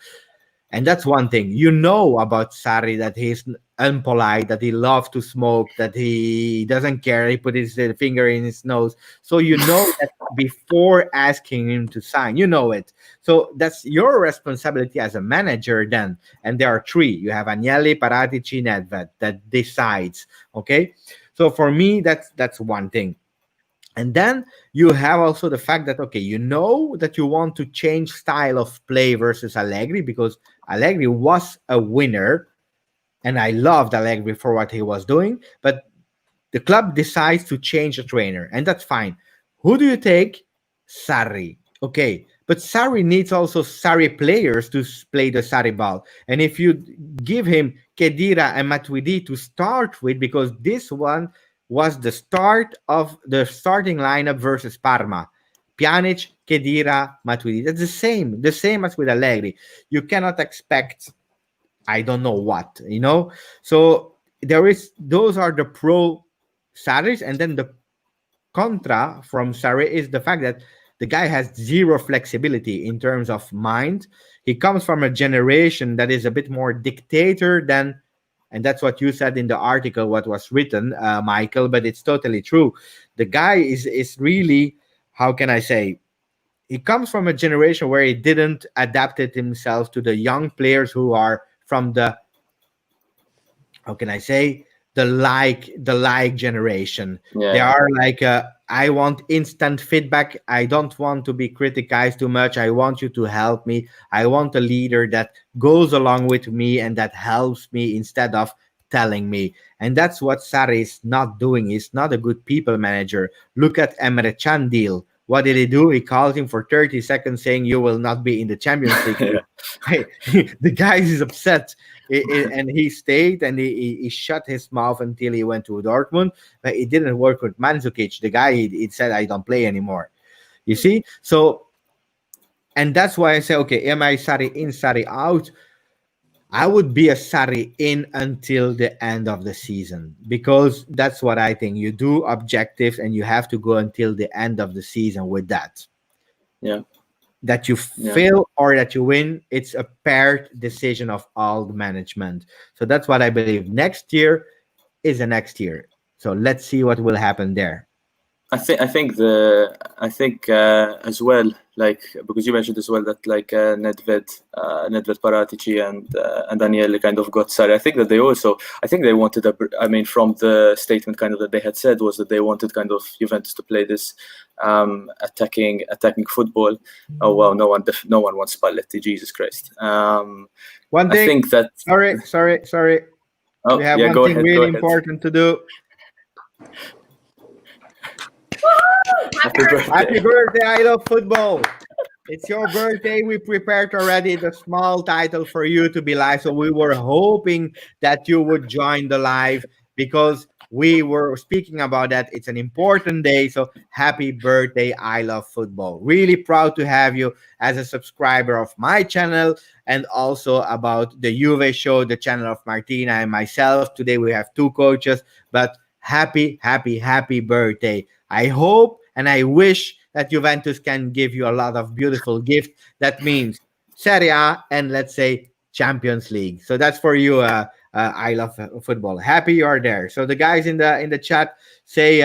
And that's one thing. About Sarri, that he's unpolite, that he loves to smoke, that he doesn't care. He put his finger in his nose. So that before asking him to sign. It. So that's your responsibility as a manager then. And there are 3. You have Agnelli, Paratici, Nedved that decides. Okay? So for me, that's one thing. And then you have also the fact that, okay, you know that you want to change style of play versus Allegri, because Allegri was a winner and I loved Allegri for what he was doing, but the club decides to change the trainer, and that's fine. Who do you take? Sarri. Okay, but Sarri needs also Sarri players to play the Sarri ball. And if you give him Khedira and Matuidi to start with, because this one was the start of the starting lineup versus Parma. Pjanic, Khedira, Matuidi. That's the same as with Allegri. You cannot expect I don't know what, So those are the pro Sarris, and then the contra from Sarri is the fact that the guy has zero flexibility in terms of mind. He comes from a generation that is a bit more dictator than, and that's what you said in the article, what was written, Michael, but it's totally true. The guy is really, how can I say, he comes from a generation where he didn't adapt it himself to the young players who are from the, how can I say, the like generation. Yeah. They are like, I want instant feedback. I don't want to be criticized too much. I want you to help me. I want a leader that goes along with me and that helps me instead of telling me. And that's what Sarri is not doing. He's not a good people manager. Look at Emre Can deal. What did he do? He called him for 30 seconds saying, you will not be in the Champions League. Hey, the guy is upset. And he stayed and he shut his mouth until he went to Dortmund. But it didn't work with Mandzukic. The guy, he said, I don't play anymore. You see? So, and that's why I say, okay, am I Sarri in, Sarri out? I would be a Sarri in until the end of the season, because that's what I think. You do objectives and you have to go until the end of the season with that. Yeah. That you fail or that you win, it's a paired decision of all the management. So that's what I believe. Next year is the next year. So let's see what will happen there. I think as well, like, because you mentioned as well that like Nedved Paratici and Daniele kind of got Sarri. I think that they wanted from the statement kind of that they had said was that they wanted kind of Juventus to play this attacking football. Oh wow, no one wants Spalletti. Jesus Christ. One thing. I think that. Sorry. Oh, we have yeah, one thing really important to do. Happy birthday, I love football. It's your birthday. We prepared already the small title for you to be live. So we were hoping that you would join the live because we were speaking about that. It's an important day. So happy birthday, I love football. Really proud to have you as a subscriber of my channel and also about the YouVe Show, the channel of Martina and myself. Today we have two coaches, but happy birthday. I hope and I wish that Juventus can give you a lot of beautiful gifts. That means Serie A and let's say Champions League. So that's for you. I love football. Happy you are there. So the guys in the chat say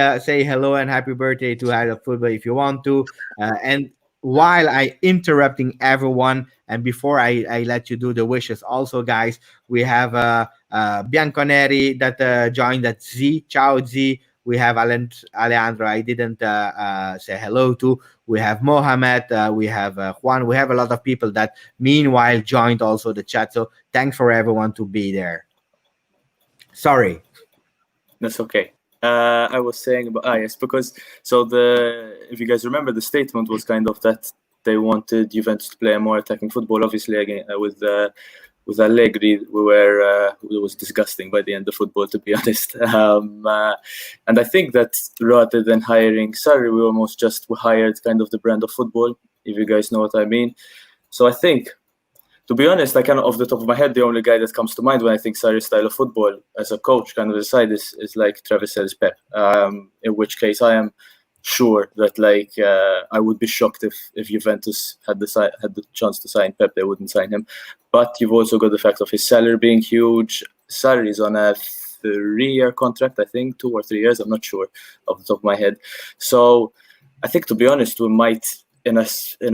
hello and happy birthday to I love football if you want to. And while I interrupting everyone and before I let you do the wishes, also guys, we have Bianconeri that joined at Z. Ciao Z. We have Alejandro, I didn't say hello to. We have Mohamed, we have Juan. We have a lot of people that meanwhile joined also the chat. So thanks for everyone to be there. Sorry. That's okay. I was saying about yes, because if you guys remember, the statement was kind of that they wanted Juventus to play a more attacking football. Obviously, again with Allegri, it was disgusting by the end of football, to be honest. And I think that rather than hiring Sarri, we almost just hired kind of the brand of football, if you guys know what I mean. So I think, to be honest, I kind of off the top of my head, the only guy that comes to mind when I think Sarri's style of football as a coach kind of aside is like Travis says Pep. In which case I am sure that I would be shocked if Juventus had the chance to sign Pep, they wouldn't sign him. But you've also got the fact of his salary being huge. Sarri is on a 3-year contract, I think, 2 or 3 years. I'm not sure off the top of my head. So I think, to be honest, we might in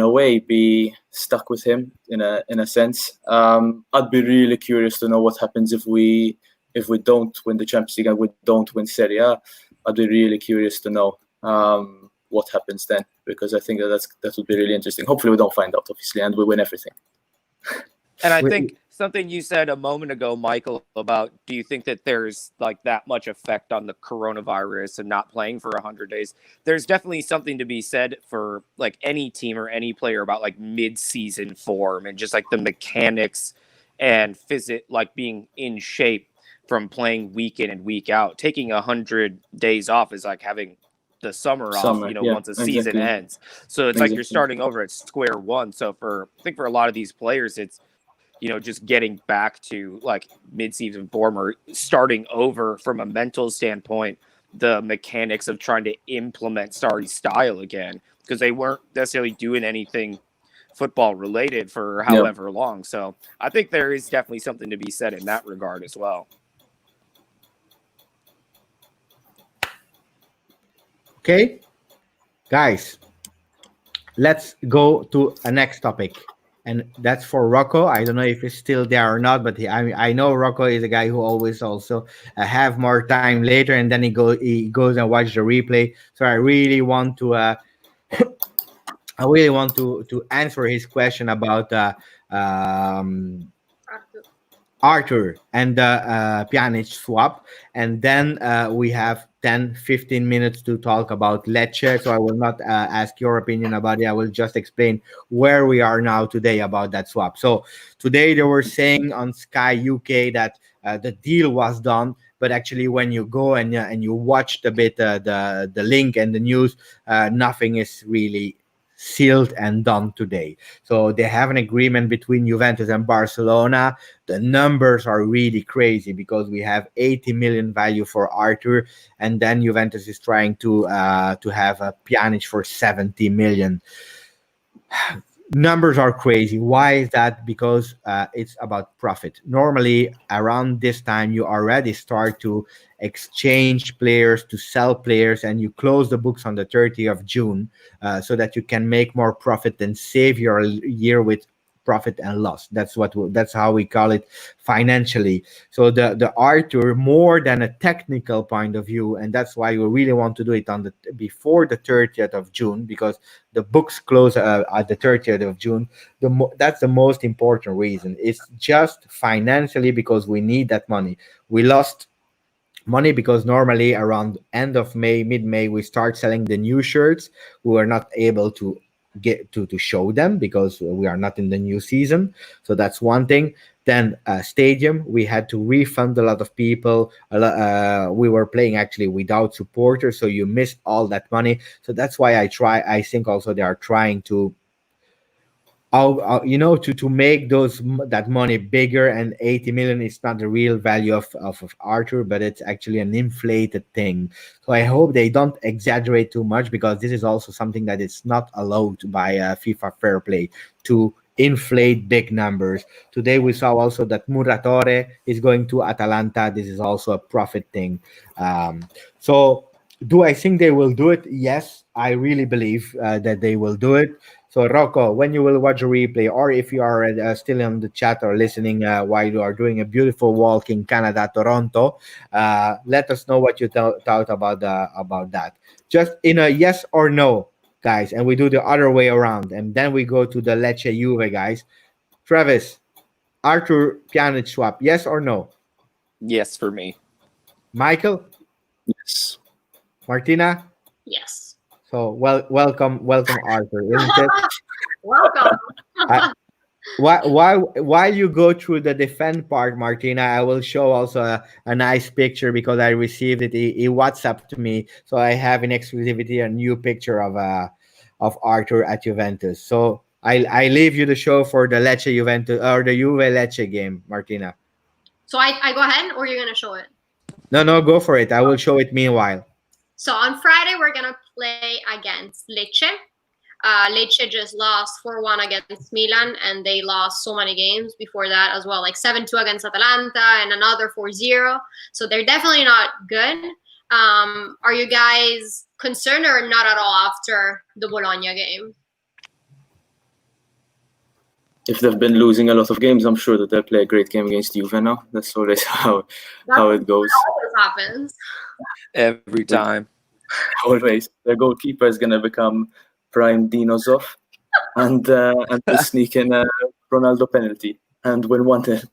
a way be stuck with him in a sense. I'd be really curious to know what happens if we if we don't win the Champions League and we don't win Serie A, I'd be really curious to know what happens then, because I think that would be really interesting. Hopefully we don't find out, obviously, and we win everything. And I think something you said a moment ago, Michael, about do you think that there's like that much effect on the coronavirus and not playing for 100 days? There's definitely something to be said for like any team or any player about like mid-season form and just like the mechanics and like being in shape from playing week in and week out. Taking 100 days off is like having the summer off, once a season ends. So it's like you're starting over at square one. So I think for a lot of these players, it's, just getting back to like mid-season form or starting over from a mental standpoint, the mechanics of trying to implement Sarri's style again, because they weren't necessarily doing anything football related for however long. So I think there is definitely something to be said in that regard as well. Okay, guys, let's go to a next topic. And that's for Rocco. I don't know if he's still there or not, but I know Rocco is a guy who always also have more time later, and then he goes and watch the replay. So I really want to to answer his question about Arthur and the Pjanic swap, and then we have 10-15 minutes to talk about Lecce. So I will not ask your opinion about it. I will just explain where we are now today about that swap. So today they were saying on Sky UK that the deal was done, but actually when you go and you watch a bit the link and the news, nothing is really sealed and done today. So they have an agreement between Juventus and Barcelona. The numbers are really crazy because we have 80 million value for Arthur, and then Juventus is trying to have a Pjanic for 70 million. Numbers are crazy. Why is that? Because it's about profit. Normally around this time you already start to exchange players, to sell players, and you close the books on the 30th of June so that you can make more profit and save your year with profit and loss. That's how we call it financially. So the Arthur, more than a technical point of view, and that's why we really want to do it on before the 30th of June, because the books close at the 30th of June. That's the most important reason. It's just financially because we need that money. We lost money because normally around end of May, mid-May, we start selling the new shirts. We were not able to get to show them because we are not in the new season. So that's one thing. Then stadium, we had to refund a lot of people. We were playing actually without supporters, so you missed all that money. So that's why I think also they are trying to to make that money bigger, and 80 million is not the real value of Arthur, but it's actually an inflated thing. So I hope they don't exaggerate too much, because this is also something that is not allowed by FIFA Fair Play, to inflate big numbers. Today we saw also that Muratore is going to Atalanta. This is also a profit thing. So do I think they will do it? Yes, I really believe that they will do it. So Rocco, when you will watch a replay, or if you are still in the chat or listening while you are doing a beautiful walk in Canada, Toronto, let us know what you thought about that. Just in a yes or no, guys, and we do the other way around, and then we go to the Lecce Juve, guys. Travis, Arthur Pjanic swap, yes or no? Yes, for me. Michael? Yes. Martina? Yes. So welcome Arthur, isn't it? Welcome. While you go through the defend part, Martina, I will show also a nice picture, because I received it. He WhatsApped to me, so I have in exclusivity a new picture of Arthur at Juventus. So I leave you the show for the Lecce Juventus or the Juve Lecce game, Martina. So I go ahead, or you're gonna show it? No, go for it. I will show it meanwhile. So on Friday we're gonna play against Lecce. Lecce just lost 4-1 against Milan, and they lost so many games before that as well, like 7-2 against Atalanta and another 4-0. So they're definitely not good. Are you guys concerned or not at all after the Bologna game? if they've been losing a lot of games, I'm sure that they'll play a great game against Juve now. That's always how it goes. Always happens. Every time. Always. Their goalkeeper is going to become prime Dino Zoff and will sneak in a Ronaldo penalty and win 1-0.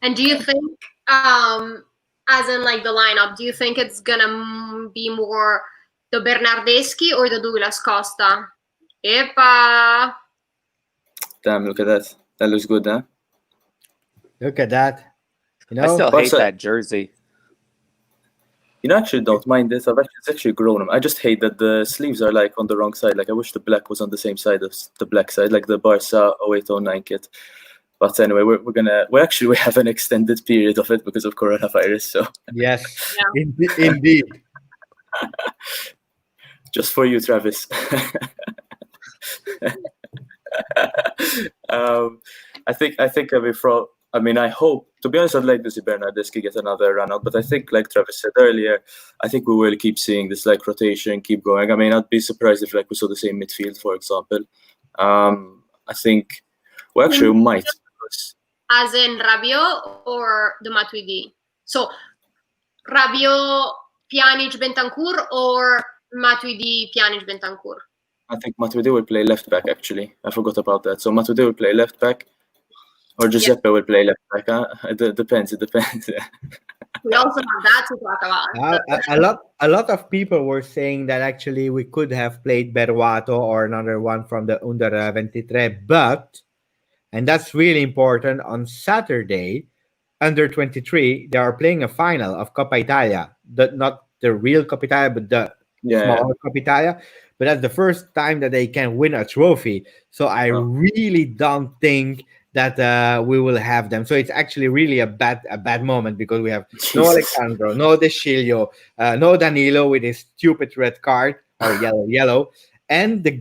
And do you think, as in like the lineup, do you think it's gonna be more the Bernardeschi or the Douglas Costa? Epa! Damn, look at that. That looks good, huh? Look at that. You I know, still hate Also- that jersey. You know, I actually don't mind this. It's actually grown. I just hate that the sleeves are like on the wrong side. Like I wish the black was on the same side as the black side, like the Barca 0809 kit. But anyway, we have an extended period of it because of coronavirus. So yes, Yeah. indeed. just for you, Travis. I hope, to be honest, I'd like to see Bernardeschi get another run out, but I think, like Travis said earlier, I think we will keep seeing this like rotation keep going. I mean, I'd be surprised if like we saw the same midfield, for example. I think we actually might. As in Rabiot or the Matuidi? So Rabiot, Pjanic, Bentancur, or Matuidi, Pjanic, Bentancur? I think Matuidi will play left back, actually. I forgot about that. So Matuidi will play left back, or Giuseppe will play left back. It depends. We also have that to talk about. A lot of people were saying that actually we could have played Berwato or another one from the Under 23, but, and that's really important, on Saturday, Under 23, they are playing a final of Coppa Italia. Not the real Coppa Italia, but the smaller Coppa Italia. But that's the first time that they can win a trophy. So I really don't think that we will have them. So it's actually really a bad moment because we have no Alexandro, no De Sciglio, no Danilo with his stupid red card or yellow. And the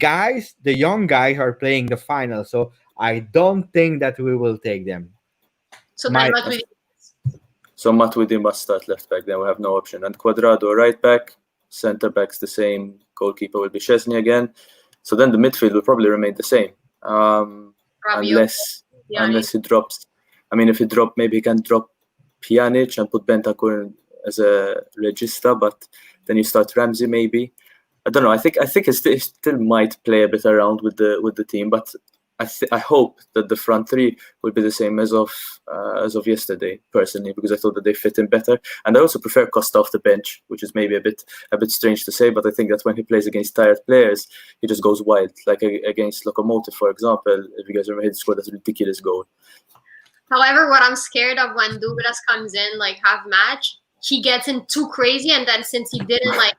young guys are playing the final. So I don't think that we will take them. So then Matuidi must start left back. Then we have no option. And Cuadrado right back, center back's the same. Goalkeeper will be Szczesny again. So then the midfield will probably remain the same, unless he drops. I mean, if he drop, maybe he can drop Pjanic and put Bentancur as a regista. But then you start Ramsey maybe. I don't know. I think he still might play a bit around with the team, but I hope that the front three will be the same as of yesterday, personally, because I thought that they fit in better. And I also prefer Costa off the bench, which is maybe a bit strange to say, but I think that when he plays against tired players, he just goes wild. Like against Lokomotiv, for example, if you guys remember, he scored that ridiculous goal. However, what I'm scared of when Douglas comes in, like half match, he gets in too crazy, and then since he didn't like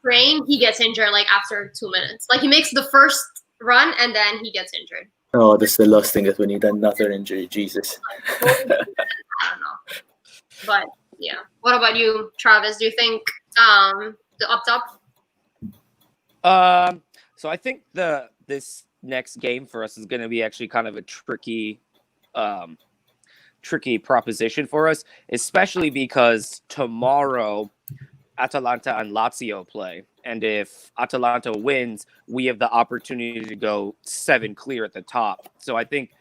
train, he gets injured like after 2 minutes. Like he makes the first run and then he gets injured. Oh, that's the last thing that we need, another injury. Jesus. I don't know. But yeah. What about you, Travis? Do you think the up top? So I think this next game for us is going to be actually kind of a tricky proposition for us, especially because tomorrow Atalanta and Lazio play. And if Atalanta wins, we have the opportunity to go 7 clear at the top. So I think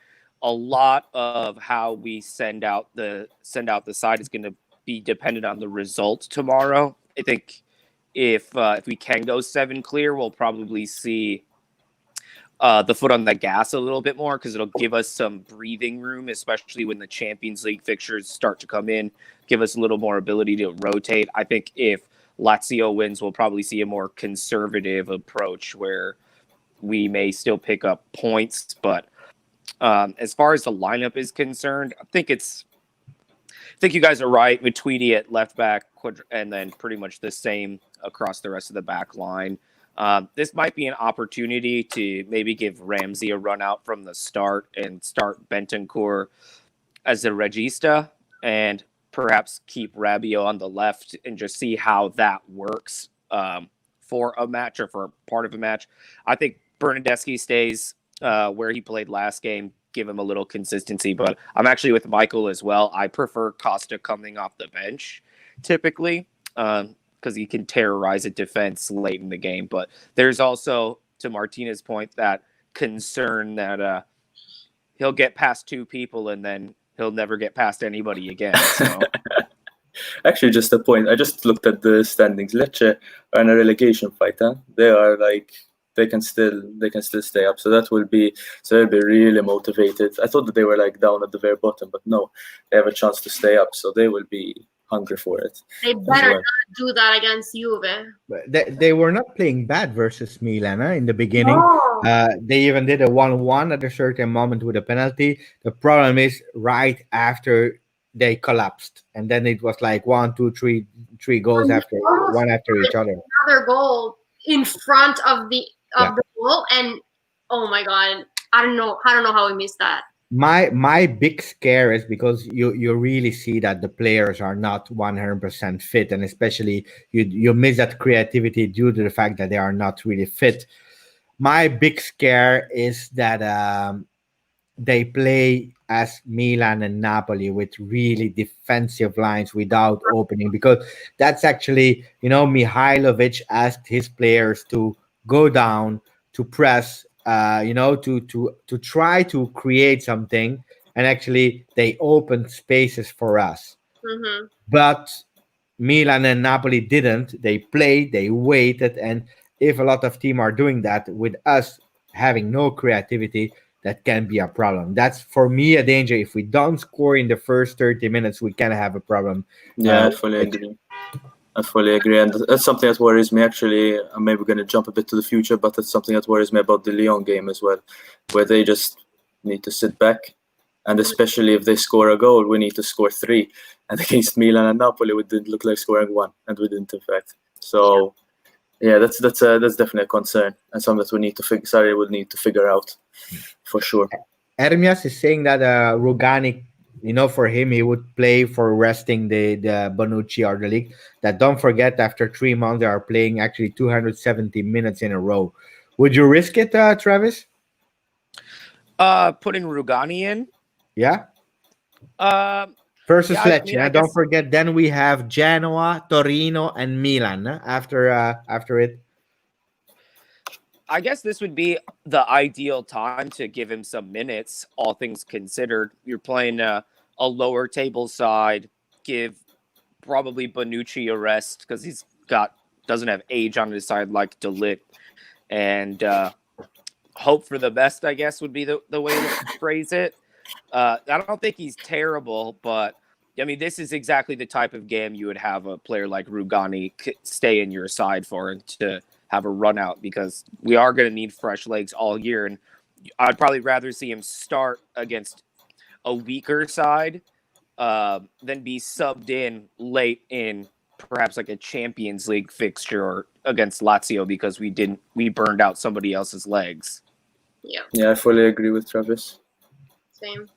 a lot of how we send out the side is going to be dependent on the result tomorrow. I think if we can go 7 clear, we'll probably see the foot on the gas a little bit more because it'll give us some breathing room, especially when the Champions League fixtures start to come in, give us a little more ability to rotate. I think if Lazio wins, we'll probably see a more conservative approach where we may still pick up points. But as far as the lineup is concerned, I think you guys are right. Matuidi at left back, and then pretty much the same across the rest of the back line. This might be an opportunity to maybe give Ramsey a run out from the start and start Bentancur as a regista and perhaps keep Rabiot on the left and just see how that works for a match or for part of a match. I think Bernardeschi stays where he played last game, give him a little consistency, but I'm actually with Michael as well. I prefer Costa coming off the bench typically because he can terrorize a defense late in the game. But there's also, to Martina's point, that concern that he'll get past 2 people and then he'll never get past anybody again. So. Actually, just a point. I just looked at the standings. Lecce are in a relegation fight. Huh? They are like they can still stay up. So they'll be really motivated. I thought that they were like down at the very bottom, but no, they have a chance to stay up. So they will be hungry for it. They better not do that against Juve. But they were not playing bad versus Milan in the beginning. No. They even did a 1-1 at a certain moment with a penalty. The problem is right after they collapsed, and then it was like 1, 2, 3 goals after one after each other. Another goal in front of the goal, and oh my god, I don't know how we missed that. My big scare is because you really see that the players are not 100% fit, and especially you miss that creativity due to the fact that they are not really fit. My big scare is that they play as Milan and Napoli with really defensive lines without opening, because that's actually, Mihailovic asked his players to go down, to press, to try to create something, and actually they opened spaces for us. Mm-hmm. But Milan and Napoli didn't. They played, they waited, and if a lot of teams are doing that with us having no creativity, that can be a problem. That's, for me, a danger. If we don't score in the first 30 minutes, we can have a problem. Yeah, I fully agree. And that's something that worries me, actually. I'm maybe going to jump a bit to the future, but that's something that worries me about the Lyon game as well, where they just need to sit back. And especially if they score a goal, we need to score 3. And against Milan and Napoli, we didn't look like scoring 1, and we didn't, in fact. So, yeah, that's definitely a concern, and something that Sarri will need to figure out, for sure. Ermias is saying that Rugani, for him, he would play for resting the Bonucci or the league. That, don't forget, after 3 months, they are playing actually 270 minutes in a row. Would you risk it, Travis? Putting Rugani in? Yeah. Versus Lecce. I Don't forget, then we have Genoa, Torino, and Milan after it. I guess this would be the ideal time to give him some minutes, all things considered. You're playing a lower table side. Give probably Bonucci a rest because doesn't have age on his side like De Ligt. And hope for the best, I guess, would be the way to phrase it. I don't think he's terrible, but I mean, this is exactly the type of game you would have a player like Rugani stay in your side for, and to have a run out, because we are going to need fresh legs all year. And I'd probably rather see him start against a weaker side than be subbed in late in perhaps like a Champions League fixture or against Lazio because we burned out somebody else's legs. Yeah, I fully agree with Travis. Same.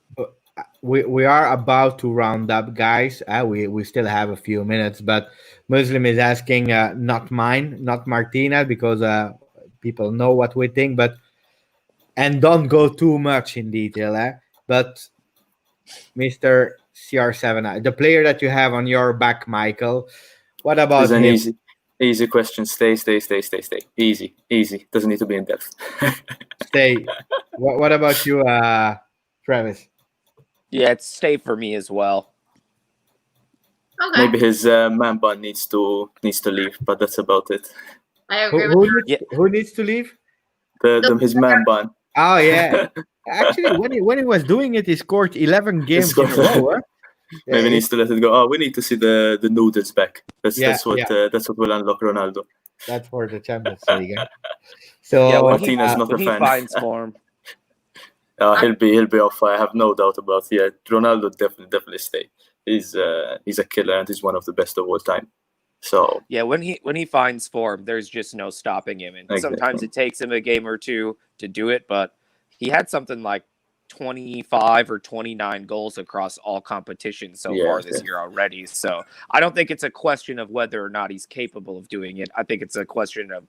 We are about to round up, guys. We still have a few minutes, but Muslim is asking, not mine, not Martina, because people know what we think, and don't go too much in detail. But Mr. CR7, the player that you have on your back, Michael, what about him? Easy question. Stay. Easy. Doesn't need to be in depth. Stay. What about you, Travis? Yeah, it's stay for me as well. Okay. Maybe his man bun needs to leave, but that's about it. I agree with that. Who needs to leave? His man bun. Oh yeah. Actually, when he was doing it, he scored 11 games in a row. Maybe he needs to let it go. Oh, we need to see the noodles back. That's what will unlock Ronaldo. That's for the Champions League. So Martinez not a fan. He finds form. He'll be off. I have no doubt about it. Yeah, Ronaldo definitely stay. He's a killer, and he's one of the best of all time. So yeah, when he finds form, there's just no stopping him. And sometimes it takes him a game or two to do it, but he had something like 25 or 29 goals across all competitions so far this year already. So I don't think it's a question of whether or not he's capable of doing it. I think it's a question of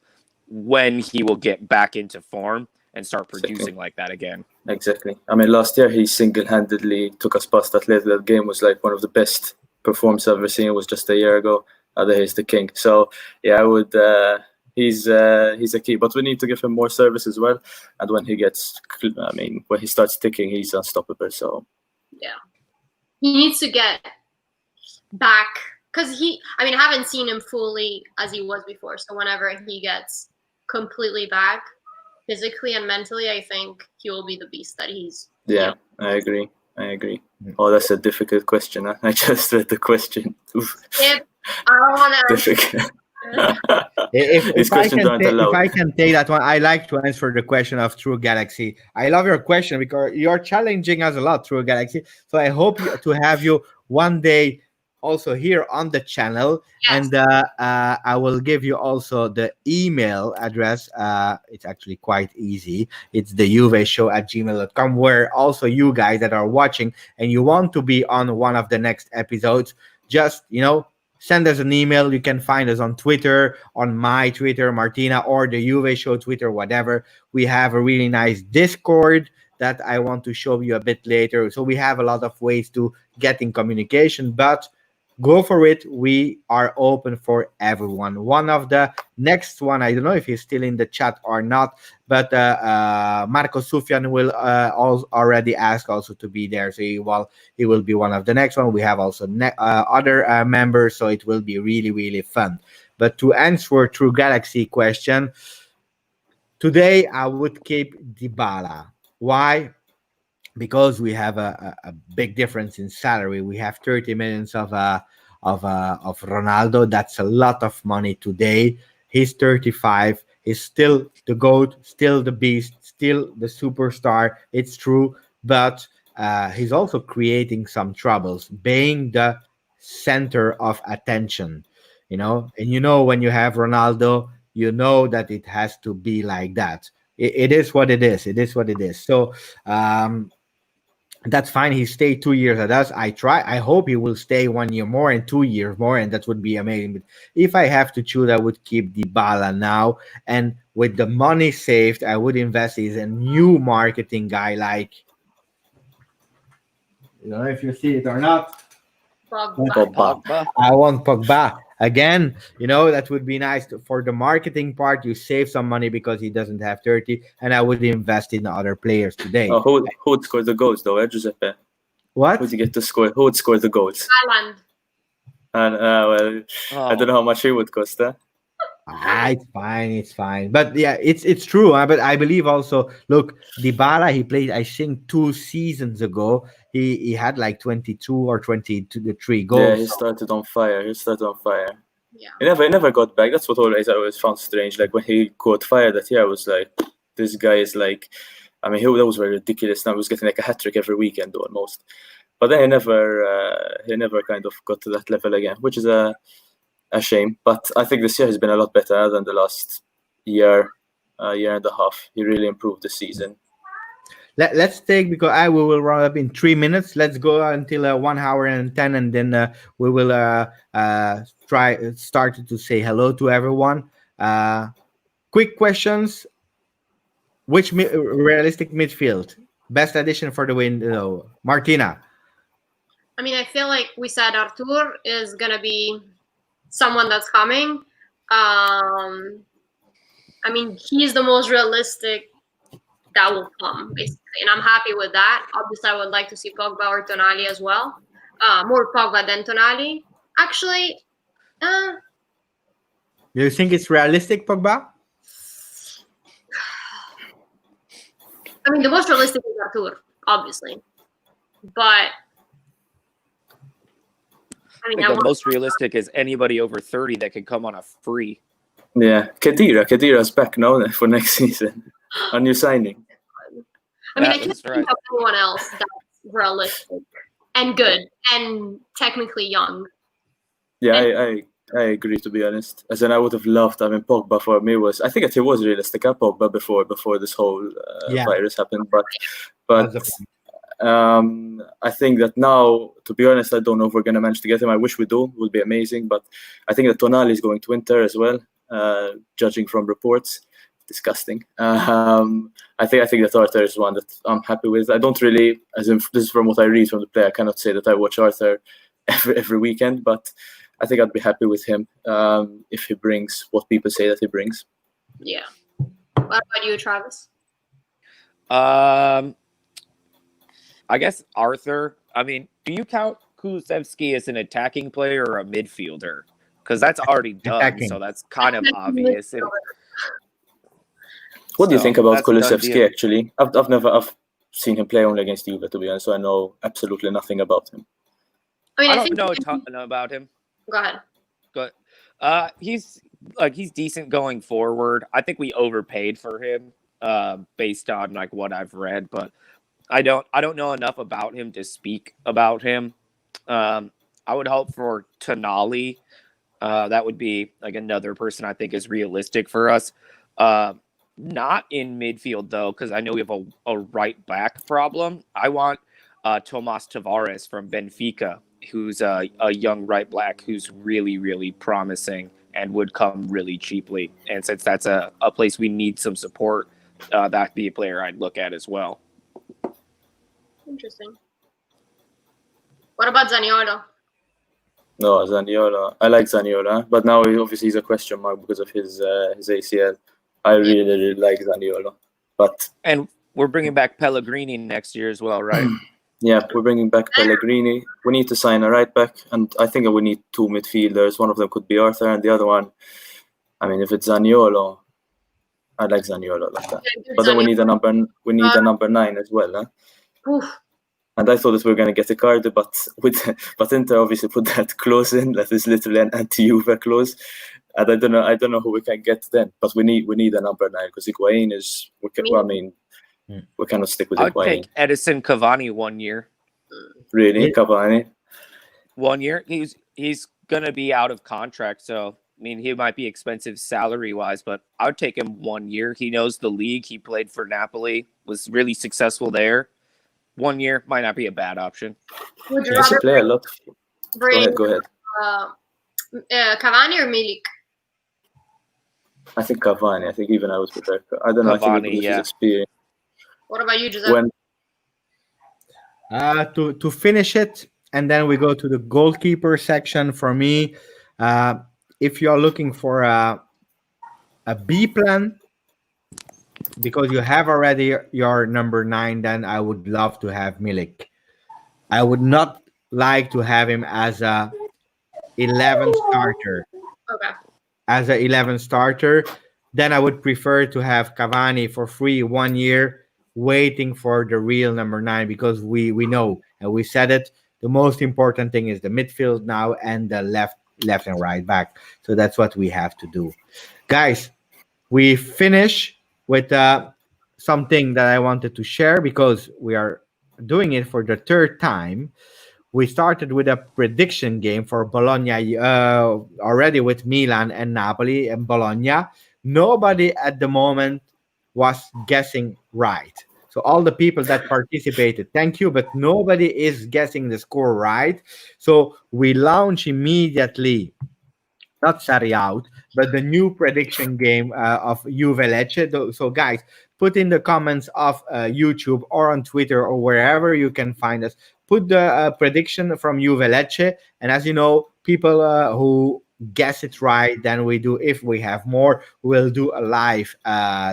when he will get back into form and start producing like that again. Exactly. I mean, last year he single-handedly took us past Atletico. That game was like one of the best performances I've ever seen. It was just a year ago. He's the king. So yeah, I would. he's a key. But we need to give him more service as well. And when when he starts ticking, he's unstoppable. So yeah, he needs to get back because I haven't seen him fully as he was before. So whenever he gets completely back, physically and mentally, I think he will be the beast that he's. Yeah, I agree. Oh, that's a difficult question. Huh? I just read the question. If I don't want to. Difficult. If I can take that one, I like to answer the question of True Galaxy. I love your question because you're challenging us a lot, True Galaxy. So I hope to have you one day also here on the channel. Yes. And I will give you also the email address. It's actually quite easy. It's the YouVe Show at gmail.com, where also you guys that are watching and you want to be on one of the next episodes, just, send us an email. You can find us on Twitter, on my Twitter, Martina, or the YouVe Show Twitter, whatever. We have a really nice Discord that I want to show you a bit later. So we have a lot of ways to get in communication, but go for it. We are open for everyone. One of the next one, I don't know if he's still in the chat or not, but Marco Sufjan will already ask also to be there. So he will be one of the next one. We have also other members, so it will be really, really fun. But to answer True Galaxy question, today I would keep Dybala. Why? Because we have a big difference in salary. We have 30 millions of Ronaldo. That's a lot of money today. He's 35. He's still the GOAT, still the beast, still the superstar. It's true, but he's also creating some troubles, being the center of attention. And when you have Ronaldo, you know that it has to be like that. It is what it is. It is what it is. So that's fine. He stayed 2 years at us. I hope he will stay 1 year more and 2 years more, and that would be amazing. But if I have to choose, I would keep Dybala now. And with the money saved, I would invest in a new marketing guy like, I don't know if you see it or not. Pogba. I want Pogba. Again, that would be nice for the marketing part. You save some money because he doesn't have 30, and I would invest in other players today. Oh, who would score the goals though, Giuseppe? What? Who would you get to score? Who would score the goals? Haaland. And I don't know how much he would cost. It's fine. But yeah, it's true. But I believe also, look, Dybala, he played, I think, 2 seasons ago. He had like 22 or 23 goals. Yeah, he started on fire. Yeah. He never got back. That's what I always found strange. Like when he caught fire that year, I was like, this guy is like, that was very ridiculous. Now he was getting like a hat-trick every weekend almost. But then he never kind of got to that level again, which is a shame. But I think this year has been a lot better than the last year and a half. He really improved this season. Let's take, because we will run up in 3 minutes. Let's go until 1 hour and 10, and then we will start to say hello to everyone. Quick questions. Which realistic midfield? Best addition for the window? Martina. I feel like we said Arthur is going to be someone that's coming. He's the most realistic that will come, basically. And I'm happy with that. Obviously, I would like to see Pogba or Tonali as well. More Pogba than Tonali. Actually, you think it's realistic, Pogba? The most realistic is Arthur, obviously. But the most realistic is anybody over 30 that can come on a free. Yeah, Khedira's back now for next season. A new signing. I can't think of anyone else that's realistic and good and technically young. Yeah, I agree, to be honest. As in, I would have loved. Pogba for me was. I think that he was realistic. Pogba before this whole virus happened, but I think that now, to be honest, I don't know if we're gonna manage to get him. I wish we do. It would be amazing. But I think that Tonali is going to Inter as well, judging from reports. Disgusting. I think that Arthur is one that I'm happy with. I don't really, this is from what I read from the player. I cannot say that I watch Arthur every weekend, but I think I'd be happy with him if he brings what people say that he brings. Yeah. What about you, Travis? I guess Arthur. I mean, do you count Kulusevski as an attacking player or a midfielder? Because that's already done, Attacking. so that's kind of obvious. What do you think about that's a done Kulusevski? deal. Actually, I've seen him play only against Juve, to be honest, so I know absolutely nothing about him. I mean, I I don't think. know a ton about him, Go ahead. but he's decent going forward. I think we overpaid for him based on like what I've read, but I don't know enough about him to speak about him. I would hope for Tonali. That would be like another person I think is realistic for us. Not in midfield though, because I know we have a right back problem. I want Tomas Tavares from Benfica, who's a young right back who's really, really promising and would come really cheaply. And since that's a place we need some support, that'd be a player I'd look at as well. Interesting. What about Zaniolo? No, Zaniolo. I like Zaniolo, but now obviously he's a question mark because of his ACL. I really, really like Zaniolo, but And we're bringing back Pellegrini next year as well, right? yeah, we're bringing back Pellegrini. We need to sign a right back, and I think we need two midfielders. One of them could be Arthur, and the other one, I mean, if it's Zaniolo, I like Zaniolo like that. Yeah, But then we Zaniolo. need a number 9 as well, huh? Oof. And I thought that we were going to get a card, but Inter obviously put that clause in that is literally an anti-Juve clause, and I don't know who we can get then. But we need a number 9 because Higuain is. We cannot stick with I'd Higuain. take Edison Cavani 1 year. Really, Yeah. Cavani. 1 year. He's gonna be out of contract, so I mean he might be expensive salary wise, but I would take him 1 year. He knows the league. He played for Napoli, was really successful there. 1 year might not be a bad option. Would you Yes, he rather play a lot. bring Go ahead. Cavani or Milik? I think Cavani. I think even I was prepared. I don't know. I think Cavani, because of yeah. his experience. What about you, Giuseppe? When To finish it, and then we go to the goalkeeper section. For me, if you're looking for a B plan, because you have already your number 9, then I would love to have Milik. I would not like to have him as a 11 starter. Okay. As a 11 starter, then I would prefer to have Cavani for free 1 year, waiting for the real number 9, because we know, and we said it, the most important thing is the midfield now and the left and right back. So that's what we have to do. Guys, we finish with something that I wanted to share, because we are doing it for the 3rd time. We started with a prediction game for Bologna already with Milan and Napoli and Bologna. Nobody at the moment was guessing right. So all the people that participated, thank you, but nobody is guessing the score right. So we launch immediately, not Sarri out, but the new prediction game of Juve Lecce. So guys, put in the comments of YouTube or on Twitter or wherever you can find us. Put the prediction from Juve Lecce, and as you know, people who guess it right, then we do. If we have more, we'll do a live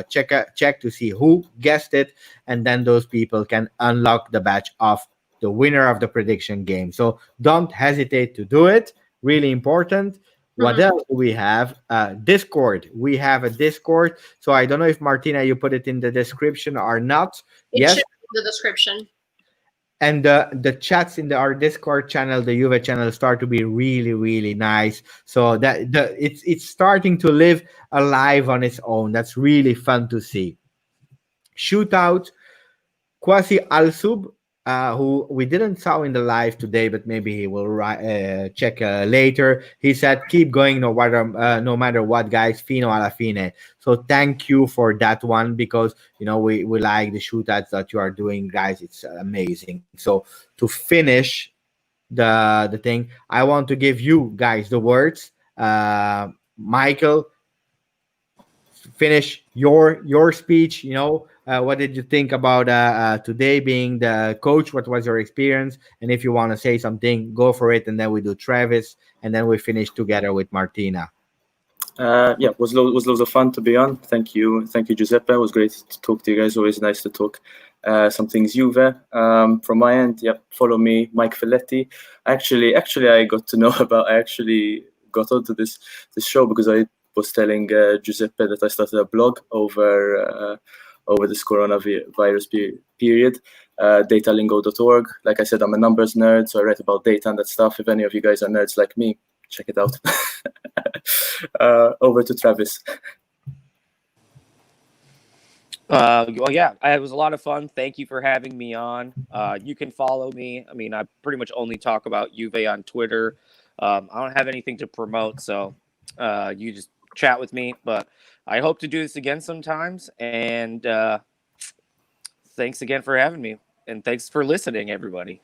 check to see who guessed it, and then those people can unlock the badge of the winner of the prediction game. So don't hesitate to do it. Really important. What else do we have? Discord. We have a Discord. So I don't know if Martina, you put it in the description or not. It should be in the description. And the chats in our Discord channel, the Juve channel, start to be really, really nice. So that it's starting to live alive on its own. That's really fun to see. Shootout, Kwasi Al-Sub, who we didn't saw in the live today, but maybe he will check later. He said, "Keep going, no matter what, guys. Fino alla fine." So thank you for that one, because we like the shootouts that you are doing, guys. It's amazing. So to finish the thing, I want to give you guys the words, Michael. finish your speech. What did you think about today being the coach? What was your experience? And if you want to say something, go for it. And then we do Travis, and then we finish together with Martina. Yeah, was loads of fun to be on. Thank you, Giuseppe. It was great to talk to you guys. Always nice to talk some things Juve. From my end, yeah, follow me, Mike Felletti. Actually, I got to know about. I actually got onto this show because I was telling Giuseppe that I started a blog over this coronavirus period. Datalingo.org. Like I said, I'm a numbers nerd, so I write about data and that stuff. If any of you guys are nerds like me, check it out. Over to Travis. Well, yeah, it was a lot of fun. Thank you for having me on. You can follow me. I mean, I pretty much only talk about Juve on Twitter. I don't have anything to promote, so you just chat with me. But I hope to do this again sometimes. And thanks again for having me. And thanks for listening, everybody.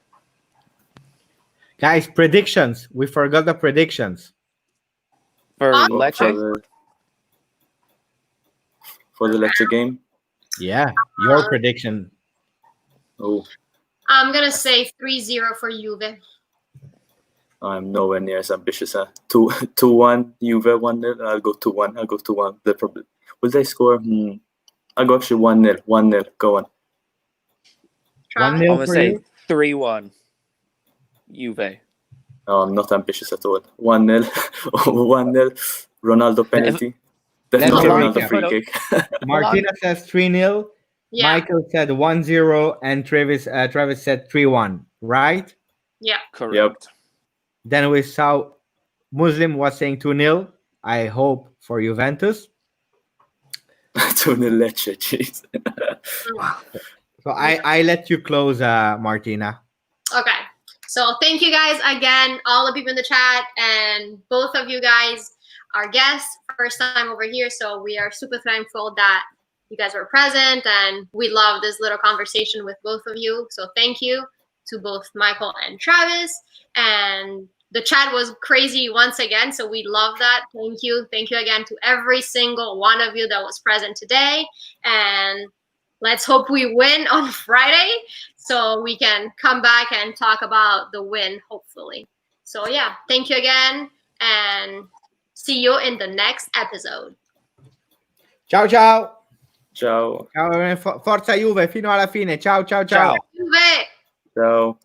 Guys, predictions. We forgot the predictions. For Lecce? For the Lecce game? Yeah, your prediction. Oh. I'm going to say 3-0 for Juve. I'm nowhere near as ambitious. 2-1 Juve, 1-0. I'll go 2-1. I'll go 2-1. Will they score? I'll go actually 1-0. 1-0. Go on. 1-0 I'm going to say you? 3-1 Juve. Oh, I'm not ambitious at all. 1-0. 1-0. Ronaldo penalty. Definitely Ronaldo free kick. Martina says 3-0. Yeah. Michael said 1-0, and Travis said 3-1, right? Yeah. Correct. Yep. Then we saw Muslim was saying 2-0. I hope for Juventus. 2-0 Lecce, jeez. So I let you close, Martina. Okay. So thank you guys again, all the people in the chat, and both of you guys are guests, first time over here. So we are super thankful that you guys were present, and we love this little conversation with both of you. So thank you to both Michael and Travis. And the chat was crazy once again, so we love that. Thank you. Thank you again to every single one of you that was present today. And let's hope we win on Friday so we can come back and talk about the win, hopefully. So yeah, thank you again, and see you in the next episode. Ciao ciao. Ciao. Ciao, Forza Juve fino alla fine. Ciao ciao ciao. Juve! Ciao.